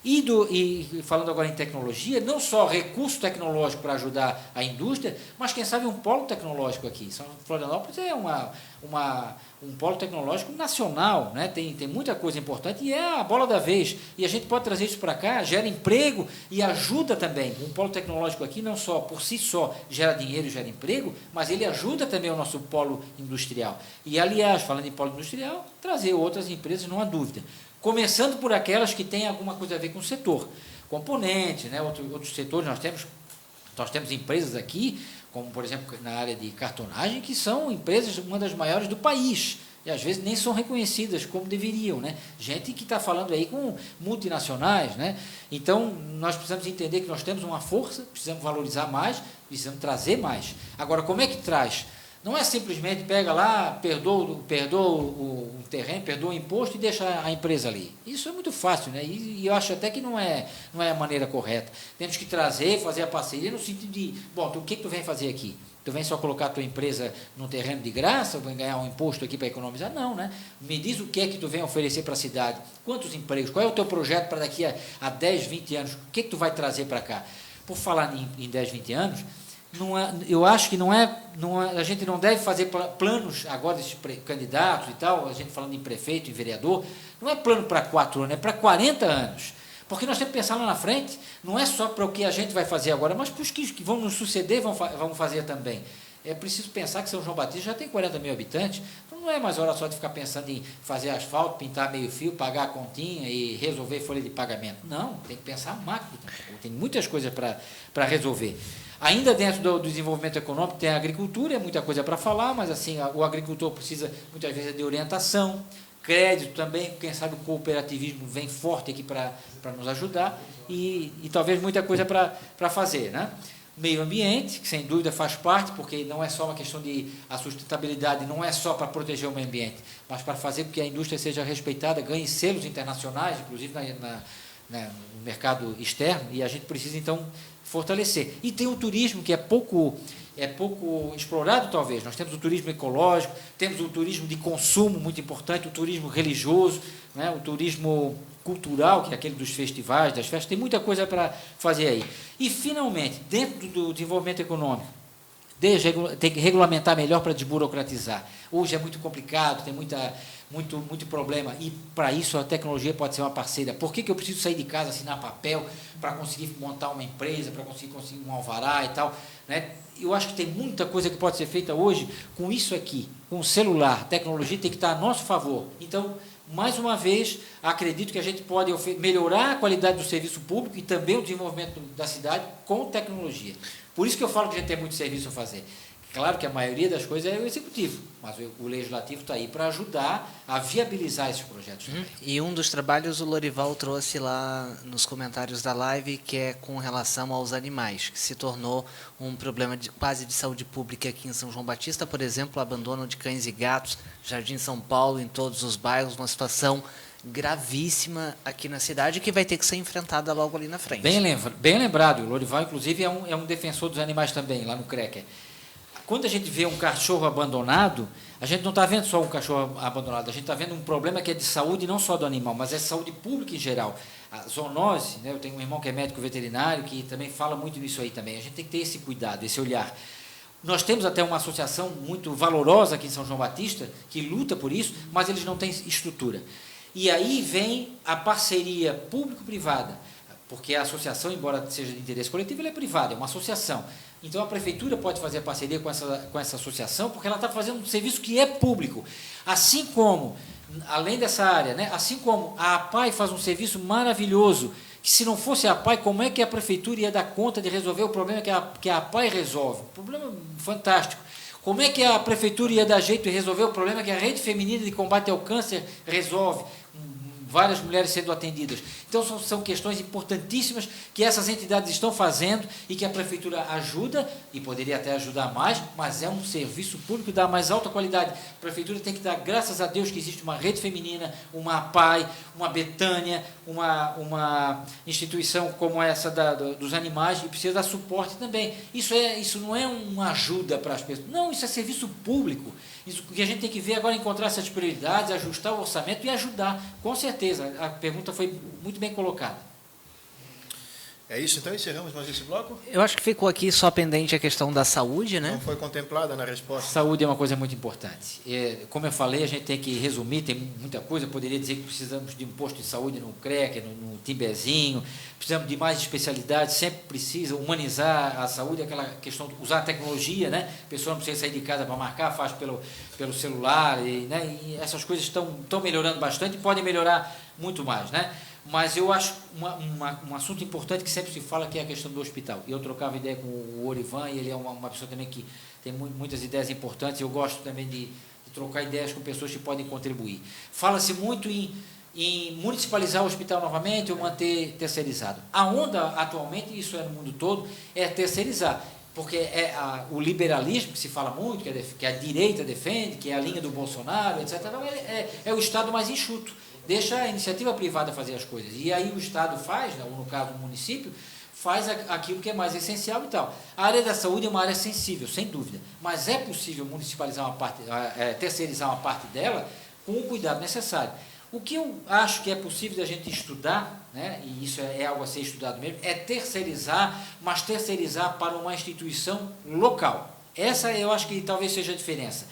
S2: E falando agora em tecnologia, não só recurso tecnológico para ajudar a indústria, mas quem sabe um polo tecnológico aqui. Florianópolis é um polo tecnológico nacional, né? Tem muita coisa importante e é a bola da vez. E a gente pode trazer isso para cá, gera emprego e ajuda também. Um polo tecnológico aqui não só por si só gera dinheiro, gera emprego, mas ele ajuda também o nosso polo industrial. E, aliás, falando em polo industrial, trazer outras empresas, não há dúvida. Começando por aquelas que têm alguma coisa a ver com o setor. Componentes, né? Outros setores, nós temos empresas aqui, como, por exemplo, na área de cartonagem, que são empresas, uma das maiores do país, e às vezes nem são reconhecidas como deveriam, né? Gente que está falando aí com multinacionais, né? Então, nós precisamos entender que nós temos uma força, precisamos valorizar mais, precisamos trazer mais. Agora, como é que traz? Não é simplesmente pega lá, perdoa o terreno, perdoa o imposto e deixa a empresa ali. Isso é muito fácil, né? E eu acho até que não é a maneira correta. Temos que trazer, fazer a parceria no sentido de, bom, o que tu vem fazer aqui? Tu vem só colocar a tua empresa num terreno de graça, vem ganhar um imposto aqui para economizar? Não, né? Me diz o que é que tu vem oferecer para a cidade, quantos empregos, qual é o teu projeto para daqui a 10, 20 anos, o que tu vai trazer para cá? Por falar em 10, 20 anos, eu acho que a gente não deve fazer planos agora desses candidatos e tal, a gente falando em prefeito, em vereador, não é plano para 4 anos, é para 40 anos. Porque nós temos que pensar lá na frente, não é só para o que a gente vai fazer agora, mas para os que vão nos suceder vão fazer também. É preciso pensar que São João Batista já tem 40 mil habitantes, então não é mais hora só de ficar pensando em fazer asfalto, pintar meio fio, pagar a continha e resolver folha de pagamento. Não, tem que pensar macro, tem muitas coisas para resolver. Ainda dentro do desenvolvimento econômico tem a agricultura, é muita coisa para falar, mas assim, o agricultor precisa muitas vezes de orientação, crédito também, quem sabe o cooperativismo vem forte aqui para nos ajudar e talvez muita coisa para fazer, né? Meio ambiente, que sem dúvida faz parte, porque não é só uma questão de a sustentabilidade, não é só para proteger o meio ambiente, mas para fazer com que a indústria seja respeitada, ganhe selos internacionais, inclusive no mercado externo, e a gente precisa então fortalecer. E tem o turismo, que é pouco explorado, talvez. Nós temos o turismo ecológico, temos o turismo de consumo, muito importante, o turismo religioso, né? O turismo cultural, que é aquele dos festivais, das festas, tem muita coisa para fazer aí. E, finalmente, dentro do desenvolvimento econômico, tem que regulamentar melhor para desburocratizar. Hoje é muito complicado, tem muito problema, e para isso a tecnologia pode ser uma parceira. Por que eu preciso sair de casa, assinar papel, para conseguir montar uma empresa, para conseguir um alvará e tal, né? Eu acho que tem muita coisa que pode ser feita hoje com isso aqui, com o celular. A tecnologia tem que estar a nosso favor. Então, mais uma vez, acredito que a gente pode melhorar a qualidade do serviço público e também o desenvolvimento da cidade com tecnologia. Por isso que eu falo que a gente tem muito serviço a fazer. Claro que a maioria das coisas é o executivo, mas o legislativo está aí para ajudar a viabilizar esses projetos.
S3: E um dos trabalhos o Lorival trouxe lá nos comentários da live, que é com relação aos animais, que se tornou um problema quase de saúde pública aqui em São João Batista, por exemplo, o abandono de cães e gatos, Jardim São Paulo, em todos os bairros, uma situação gravíssima aqui na cidade, que vai ter que ser enfrentada logo ali na frente.
S2: Bem lembrado, o Lorival, inclusive, é um defensor dos animais também, lá no Crecker. Quando a gente vê um cachorro abandonado, a gente não está vendo só um cachorro abandonado, a gente está vendo um problema que é de saúde, não só do animal, mas é saúde pública em geral. A zoonose, né? Eu tenho um irmão que é médico veterinário, que também fala muito nisso aí também. A gente tem que ter esse cuidado, esse olhar. Nós temos até uma associação muito valorosa aqui em São João Batista, que luta por isso, mas eles não têm estrutura. E aí vem a parceria público-privada, porque a associação, embora seja de interesse coletivo, ela é privada, é uma associação. Então, a prefeitura pode fazer parceria com essa associação, porque ela está fazendo um serviço que é público. Assim como, além dessa área, né, assim como a APAI faz um serviço maravilhoso, que se não fosse a APAI, como é que a prefeitura ia dar conta de resolver o problema que a APAI resolve? Um problema fantástico. Como é que a prefeitura ia dar jeito de resolver o problema que a Rede Feminina de Combate ao Câncer resolve? Várias mulheres sendo atendidas. Então, são questões importantíssimas que essas entidades estão fazendo e que a prefeitura ajuda, e poderia até ajudar mais, mas é um serviço público da mais alta qualidade. A prefeitura tem que dar graças a Deus que existe uma rede feminina, uma APAI, uma Betânia, uma instituição como essa dos animais, e precisa dar suporte também. Isso não é uma ajuda para as pessoas, não, isso é serviço público. Isso que a gente tem que ver agora é encontrar essas prioridades, ajustar o orçamento e ajudar, com certeza. A pergunta foi muito bem colocada.
S4: É isso, então encerramos mais esse bloco?
S3: Eu acho que ficou aqui só pendente a questão da saúde, né?
S4: Não foi contemplada na resposta.
S2: Saúde é uma coisa muito importante. Como eu falei, a gente tem que resumir, tem muita coisa. Eu poderia dizer que precisamos de um posto de saúde no CREC, no Timbezinho, precisamos de mais especialidades, sempre precisa humanizar a saúde, aquela questão de usar a tecnologia, né? A pessoa não precisa sair de casa para marcar, faz pelo celular, né? E essas coisas estão melhorando bastante e podem melhorar muito mais, né? Mas eu acho um assunto importante que sempre se fala, que é a questão do hospital. Eu trocava ideia com o Orivan, e ele é uma pessoa também que tem muitas ideias importantes. Eu gosto também de trocar ideias com pessoas que podem contribuir. Fala-se muito em municipalizar o hospital novamente ou manter terceirizado. A onda, atualmente, isso é no mundo todo, é terceirizar. Porque o liberalismo, que se fala muito, que a direita defende, que é a linha do Bolsonaro, etc., é o Estado mais enxuto. Deixa a iniciativa privada fazer as coisas. E aí o Estado faz, ou no caso o município, faz aquilo que é mais essencial e tal. A área da saúde é uma área sensível, sem dúvida. Mas é possível municipalizar uma parte, terceirizar uma parte dela com o cuidado necessário. O que eu acho que é possível da gente estudar, né, e isso é algo a ser estudado mesmo, é terceirizar, mas terceirizar para uma instituição local. Essa eu acho que talvez seja a diferença.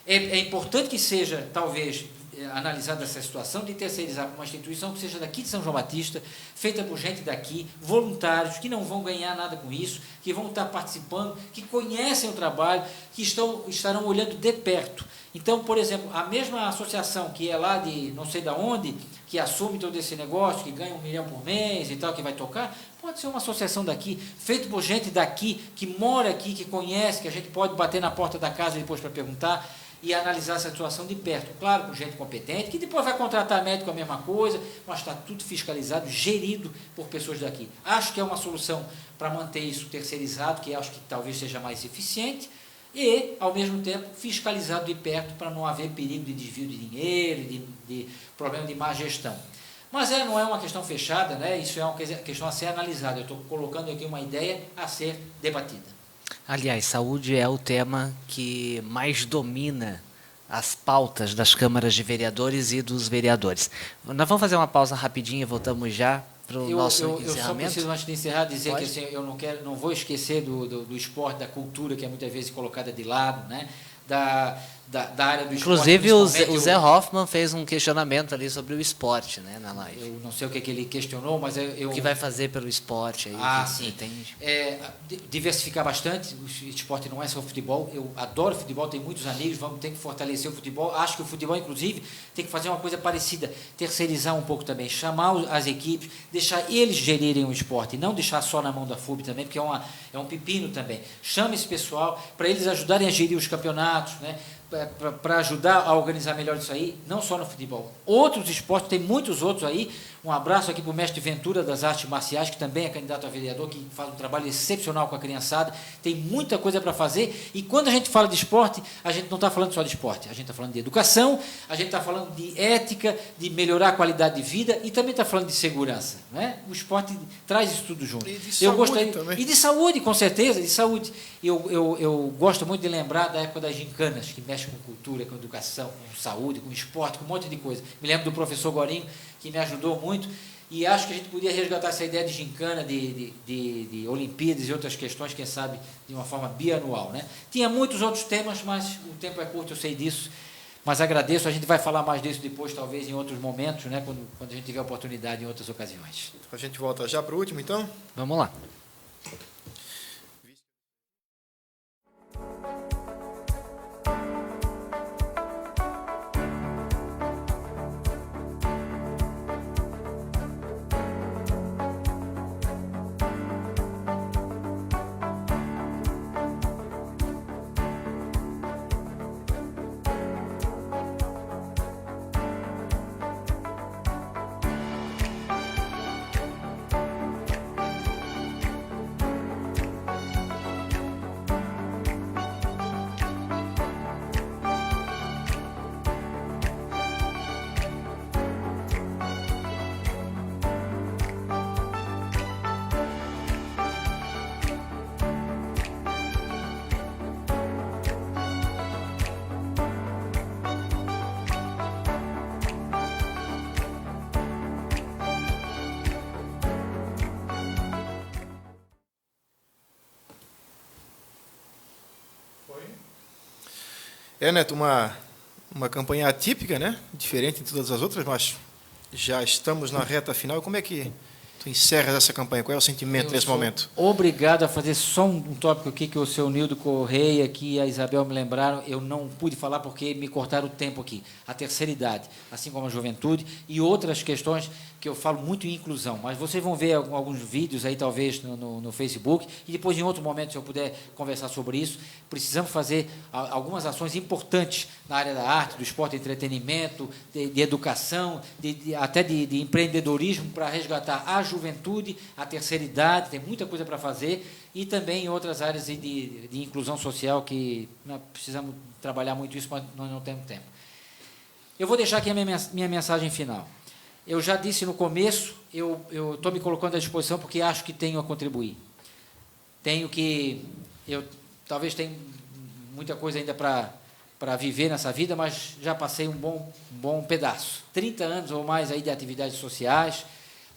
S2: É importante que seja, talvez, analisada essa situação de terceirizar para uma instituição que seja daqui de São João Batista, feita por gente daqui, voluntários, que não vão ganhar nada com isso, que vão estar participando, que conhecem o trabalho, que estarão olhando de perto. Então, por exemplo, a mesma associação que é lá de não sei de onde, que assume todo esse negócio, que ganha 1 milhão por mês e tal, que vai tocar, pode ser uma associação daqui, feita por gente daqui, que mora aqui, que conhece, que a gente pode bater na porta da casa depois para perguntar, e analisar essa situação de perto, claro, com gente competente, que depois vai contratar médico a mesma coisa, mas está tudo fiscalizado, gerido por pessoas daqui. Acho que é uma solução para manter isso terceirizado, que acho que talvez seja mais eficiente, e, ao mesmo tempo, fiscalizado de perto para não haver perigo de desvio de dinheiro, de problema de má gestão. Mas não é uma questão fechada, né? Isso é uma questão a ser analisada. Eu estou colocando aqui uma ideia a ser debatida.
S3: Aliás, saúde é o tema que mais domina as pautas das câmaras de vereadores e dos vereadores. Nós vamos fazer uma pausa rapidinha e voltamos já para o nosso encerramento. Eu só
S2: preciso, antes de encerrar, dizer que assim, eu não vou esquecer do esporte, da cultura, que é muitas vezes colocada de lado, né? Da área do
S3: Inclusive,
S2: esporte.
S3: Inclusive, o Zé Hoffmann fez um questionamento ali sobre o esporte, né, na live.
S2: Eu não sei o que ele questionou, mas
S3: o que vai fazer pelo esporte?
S2: Sim. Diversificar bastante. O esporte não é só futebol. Eu adoro futebol, tenho muitos amigos, vamos ter que fortalecer o futebol. Acho que o futebol, inclusive, tem que fazer uma coisa parecida, terceirizar um pouco também, chamar as equipes, deixar eles gerirem o esporte, não deixar só na mão da FUB também, porque é um pepino também. Chame esse pessoal para eles ajudarem a gerir os campeonatos, né? Para ajudar a organizar melhor isso aí, não só no futebol. Outros esportes, tem muitos outros aí. Um abraço aqui para o mestre Ventura das Artes Marciais, que também é candidato a vereador, que faz um trabalho excepcional com a criançada. Tem muita coisa para fazer. E quando a gente fala de esporte, a gente não está falando só de esporte. A gente está falando de educação, a gente está falando de ética, de melhorar a qualidade de vida e também está falando de segurança, né? O esporte traz isso tudo junto.
S4: E de saúde também.
S2: E de saúde, com certeza, de saúde. Eu gosto muito de lembrar da época das gincanas, que mexe com cultura, com educação, com saúde, com esporte, com um monte de coisa. Me lembro do professor Gorinho, que me ajudou muito, e acho que a gente podia resgatar essa ideia de gincana, de Olimpíadas e outras questões, quem sabe, de uma forma bianual, né? Tinha muitos outros temas, mas o tempo é curto, eu sei disso, mas agradeço, a gente vai falar mais disso depois, talvez em outros momentos, né? Quando a gente tiver oportunidade em outras ocasiões.
S4: A gente volta já para o último, então?
S3: Vamos lá.
S4: Neto, uma campanha atípica, né? Diferente de todas as outras, mas já estamos na reta final. Como é que tu encerras essa campanha? Qual é o sentimento nesse momento?
S2: Obrigado a fazer só um tópico aqui que o seu Nildo Correia e a Isabel me lembraram. Eu não pude falar porque me cortaram o tempo aqui. A terceira idade, assim como a juventude e outras questões que eu falo muito em inclusão. Mas vocês vão ver alguns vídeos aí, talvez, no Facebook, e depois, em outro momento, se eu puder conversar sobre isso. Precisamos fazer algumas ações importantes na área da arte, do esporte, entretenimento, de educação, até de empreendedorismo, para resgatar a juventude, a terceira idade. Tem muita coisa para fazer, e também em outras áreas de inclusão social que nós precisamos trabalhar muito isso, mas nós não temos tempo. Eu vou deixar aqui a minha mensagem final. Eu já disse no começo, eu estou me colocando à disposição porque acho que tenho a contribuir. Talvez tenha muita coisa ainda para viver nessa vida, mas já passei um bom pedaço. 30 anos ou mais aí de atividades sociais,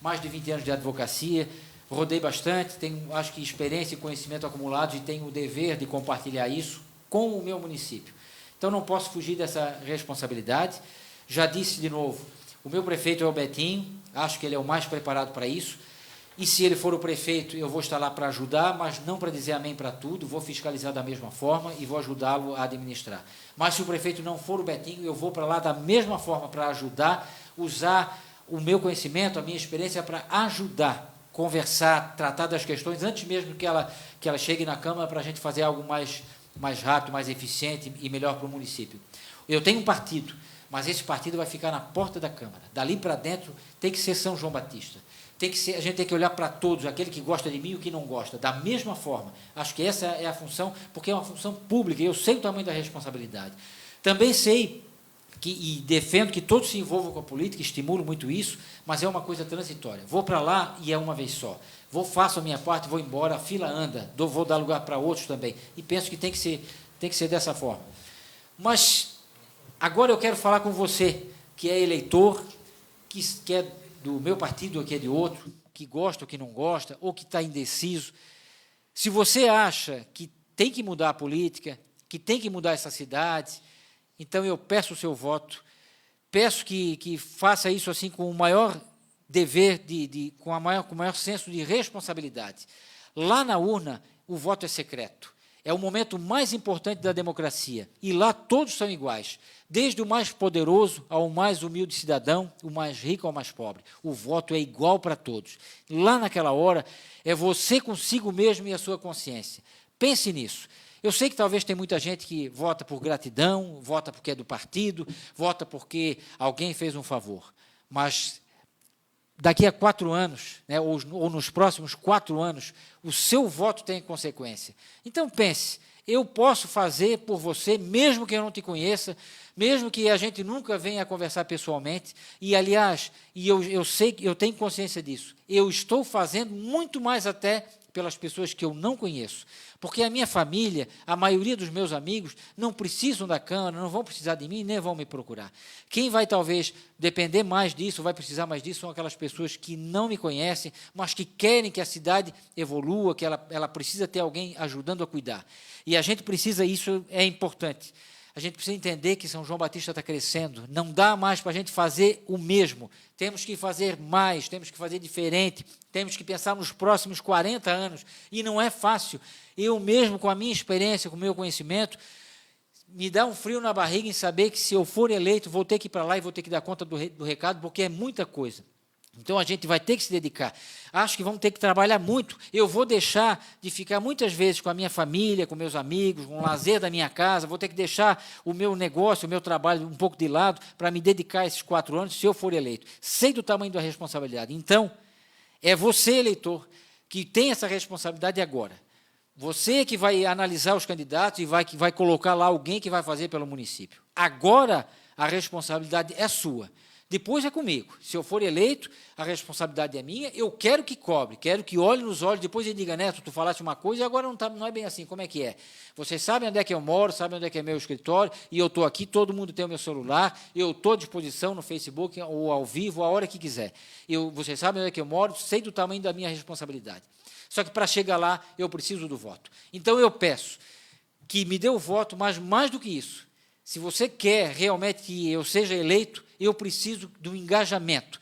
S2: mais de 20 anos de advocacia, rodei bastante, tenho, acho que, experiência e conhecimento acumulados e tenho o dever de compartilhar isso com o meu município. Então, não posso fugir dessa responsabilidade. Já disse de novo, o meu prefeito é o Betinho, acho que ele é o mais preparado para isso, e se ele for o prefeito, eu vou estar lá para ajudar, mas não para dizer amém para tudo, vou fiscalizar da mesma forma e vou ajudá-lo a administrar. Mas se o prefeito não for o Betinho, eu vou para lá da mesma forma para ajudar, usar o meu conhecimento, a minha experiência para ajudar, conversar, tratar das questões, antes mesmo que ela chegue na Câmara, para a gente fazer algo mais rápido, mais eficiente e melhor para o município. Eu tenho um partido, mas esse partido vai ficar na porta da Câmara. Dali para dentro tem que ser São João Batista. A gente tem que olhar para todos, aquele que gosta de mim e o que não gosta, da mesma forma. Acho que essa é a função, porque é uma função pública, e eu sei o tamanho da responsabilidade. Também sei e defendo que todos se envolvam com a política, estimulo muito isso, mas é uma coisa transitória. Vou para lá e é uma vez só. Faço a minha parte, vou embora, a fila anda, vou dar lugar para outros também. E penso que tem que ser dessa forma. Mas agora eu quero falar com você, que é eleitor, que é do meu partido ou que é de outro, que gosta ou que não gosta, ou que está indeciso. Se você acha que tem que mudar a política, que tem que mudar essa cidade, então eu peço o seu voto, peço que faça isso assim com o maior dever, com o maior senso de responsabilidade. Lá na urna, o voto é secreto. É o momento mais importante da democracia. E lá todos são iguais, desde o mais poderoso ao mais humilde cidadão, o mais rico ao mais pobre. O voto é igual para todos. Lá naquela hora, é você consigo mesmo e a sua consciência. Pense nisso. Eu sei que talvez tem muita gente que vota por gratidão, vota porque é do partido, vota porque alguém fez um favor. Mas daqui a 4 anos, né, ou nos próximos 4 anos, o seu voto tem consequência. Então pense, eu posso fazer por você, mesmo que eu não te conheça, mesmo que a gente nunca venha a conversar pessoalmente, e aliás, eu sei, eu tenho consciência disso, eu estou fazendo muito mais até pelas pessoas que eu não conheço, porque a minha família, a maioria dos meus amigos, não precisam da Câmara, não vão precisar de mim, nem vão me procurar. Quem vai, talvez, depender mais disso, vai precisar mais disso, são aquelas pessoas que não me conhecem, mas que querem que a cidade evolua, que ela precisa ter alguém ajudando a cuidar. E a gente precisa, isso é importante, a gente precisa entender que São João Batista está crescendo, não dá mais para a gente fazer o mesmo, temos que fazer mais, temos que fazer diferente, temos que pensar nos próximos 40 anos, e não é fácil. Eu mesmo, com a minha experiência, com o meu conhecimento, me dá um frio na barriga em saber que, se eu for eleito, vou ter que ir para lá e vou ter que dar conta do recado, porque é muita coisa. Então, a gente vai ter que se dedicar. Acho que vamos ter que trabalhar muito. Eu vou deixar de ficar muitas vezes com a minha família, com meus amigos, com o lazer da minha casa, vou ter que deixar o meu negócio, o meu trabalho um pouco de lado para me dedicar a esses 4 anos, se eu for eleito. Sei do tamanho da responsabilidade. Então, é você, eleitor, que tem essa responsabilidade agora. Você que vai analisar os candidatos e vai colocar lá alguém que vai fazer pelo município. Agora, a responsabilidade é sua. Depois é comigo. Se eu for eleito, a responsabilidade é minha, eu quero que cobre, quero que olhe nos olhos, depois ele diga, Neto, tu falaste uma coisa e agora não é bem assim, como é que é? Vocês sabem onde é que eu moro, sabem onde é que é meu escritório, e eu estou aqui, todo mundo tem o meu celular, eu estou à disposição no Facebook, ou ao vivo, a hora que quiser. Vocês sabem onde é que eu moro, sei do tamanho da minha responsabilidade. Só que para chegar lá, eu preciso do voto. Então eu peço que me deu o voto, mas mais do que isso, se você quer realmente que eu seja eleito, eu preciso do engajamento.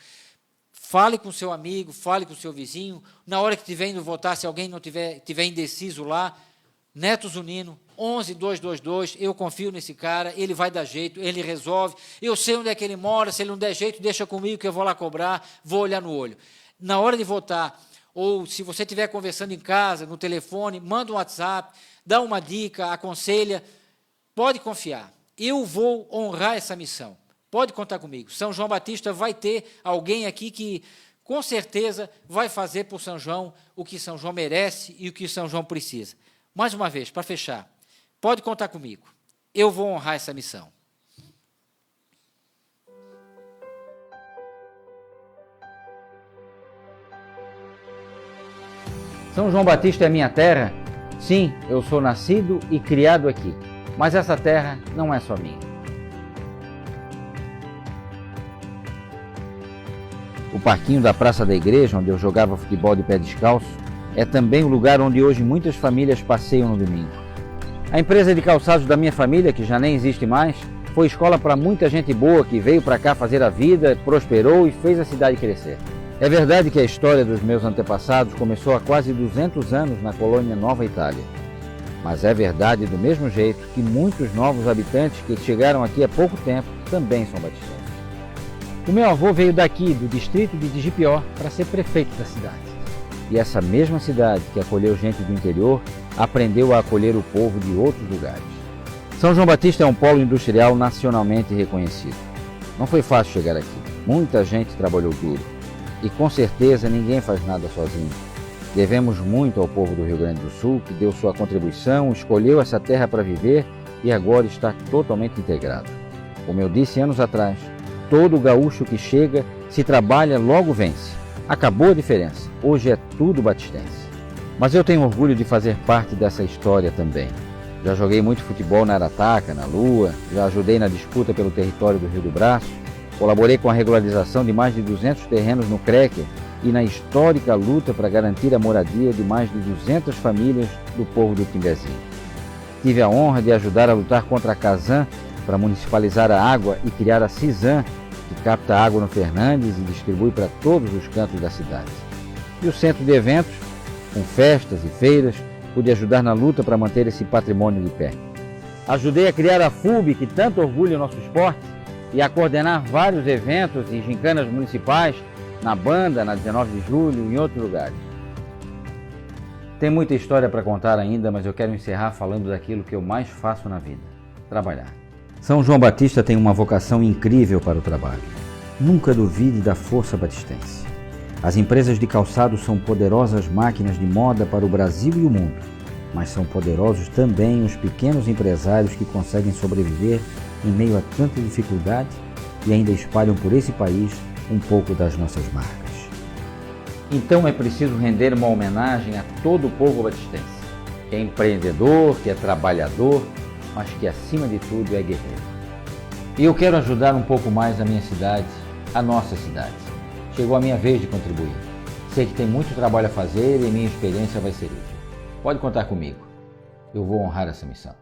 S2: Fale com seu amigo, fale com seu vizinho, na hora que estiver indo votar, se alguém não tiver indeciso lá, Neto Zunino, 11222, eu confio nesse cara, ele vai dar jeito, ele resolve, eu sei onde é que ele mora, se ele não der jeito, deixa comigo que eu vou lá cobrar, vou olhar no olho. Na hora de votar, ou se você estiver conversando em casa, no telefone, manda um WhatsApp, dá uma dica, aconselha, pode confiar, eu vou honrar essa missão, pode contar comigo. São João Batista vai ter alguém aqui que, com certeza, vai fazer por São João o que São João merece e o que São João precisa. Mais uma vez, para fechar, pode contar comigo. Eu vou honrar essa missão.
S1: São João Batista é minha terra? Sim, eu sou nascido e criado aqui. Mas essa terra não é só minha. O parquinho da Praça da Igreja, onde eu jogava futebol de pé descalço, é também o lugar onde hoje muitas famílias passeiam no domingo. A empresa de calçados da minha família, que já nem existe mais, foi escola para muita gente boa que veio para cá fazer a vida, prosperou e fez a cidade crescer. É verdade que a história dos meus antepassados começou há quase 200 anos na colônia Nova Itália. Mas é verdade do mesmo jeito que muitos novos habitantes que chegaram aqui há pouco tempo também são batistanos. O meu avô veio daqui, do distrito de Digipió, para ser prefeito da cidade. E essa mesma cidade que acolheu gente do interior, aprendeu a acolher o povo de outros lugares. São João Batista é um polo industrial nacionalmente reconhecido. Não foi fácil chegar aqui. Muita gente trabalhou duro. E com certeza ninguém faz nada sozinho. Devemos muito ao povo do Rio Grande do Sul, que deu sua contribuição, escolheu essa terra para viver e agora está totalmente integrado. Como eu disse anos atrás, todo gaúcho que chega, se trabalha, logo vence. Acabou a diferença. Hoje é tudo batistense. Mas eu tenho orgulho de fazer parte dessa história também. Já joguei muito futebol na Arataca, na Lua, já ajudei na disputa pelo território do Rio do Braço, colaborei com a regularização de mais de 200 terrenos no Creque e na histórica luta para garantir a moradia de mais de 200 famílias do povo do Timbezinho. Tive a honra de ajudar a lutar contra a Casan para municipalizar a água e criar a Cisan, que capta água no Fernandes e distribui para todos os cantos da cidade. E o centro de eventos, com festas e feiras, pude ajudar na luta para manter esse patrimônio de pé. Ajudei a criar a FUB, que tanto orgulha o nosso esporte, e a coordenar vários eventos e gincanas municipais, na Banda, na 19 de julho e em outros lugares. Tem muita história para contar ainda, mas eu quero encerrar falando daquilo que eu mais faço na vida: trabalhar. São João Batista tem uma vocação incrível para o trabalho. Nunca duvide da força batistense. As empresas de calçado são poderosas máquinas de moda para o Brasil e o mundo, mas são poderosos também os pequenos empresários que conseguem sobreviver em meio a tanta dificuldade e ainda espalham por esse país um pouco das nossas marcas. Então é preciso render uma homenagem a todo o povo batistense, que é empreendedor, que é trabalhador, mas que acima de tudo é guerreiro. E eu quero ajudar um pouco mais a minha cidade, a nossa cidade. Chegou a minha vez de contribuir. Sei que tem muito trabalho a fazer e minha experiência vai ser útil. Pode contar comigo. Eu vou honrar essa missão.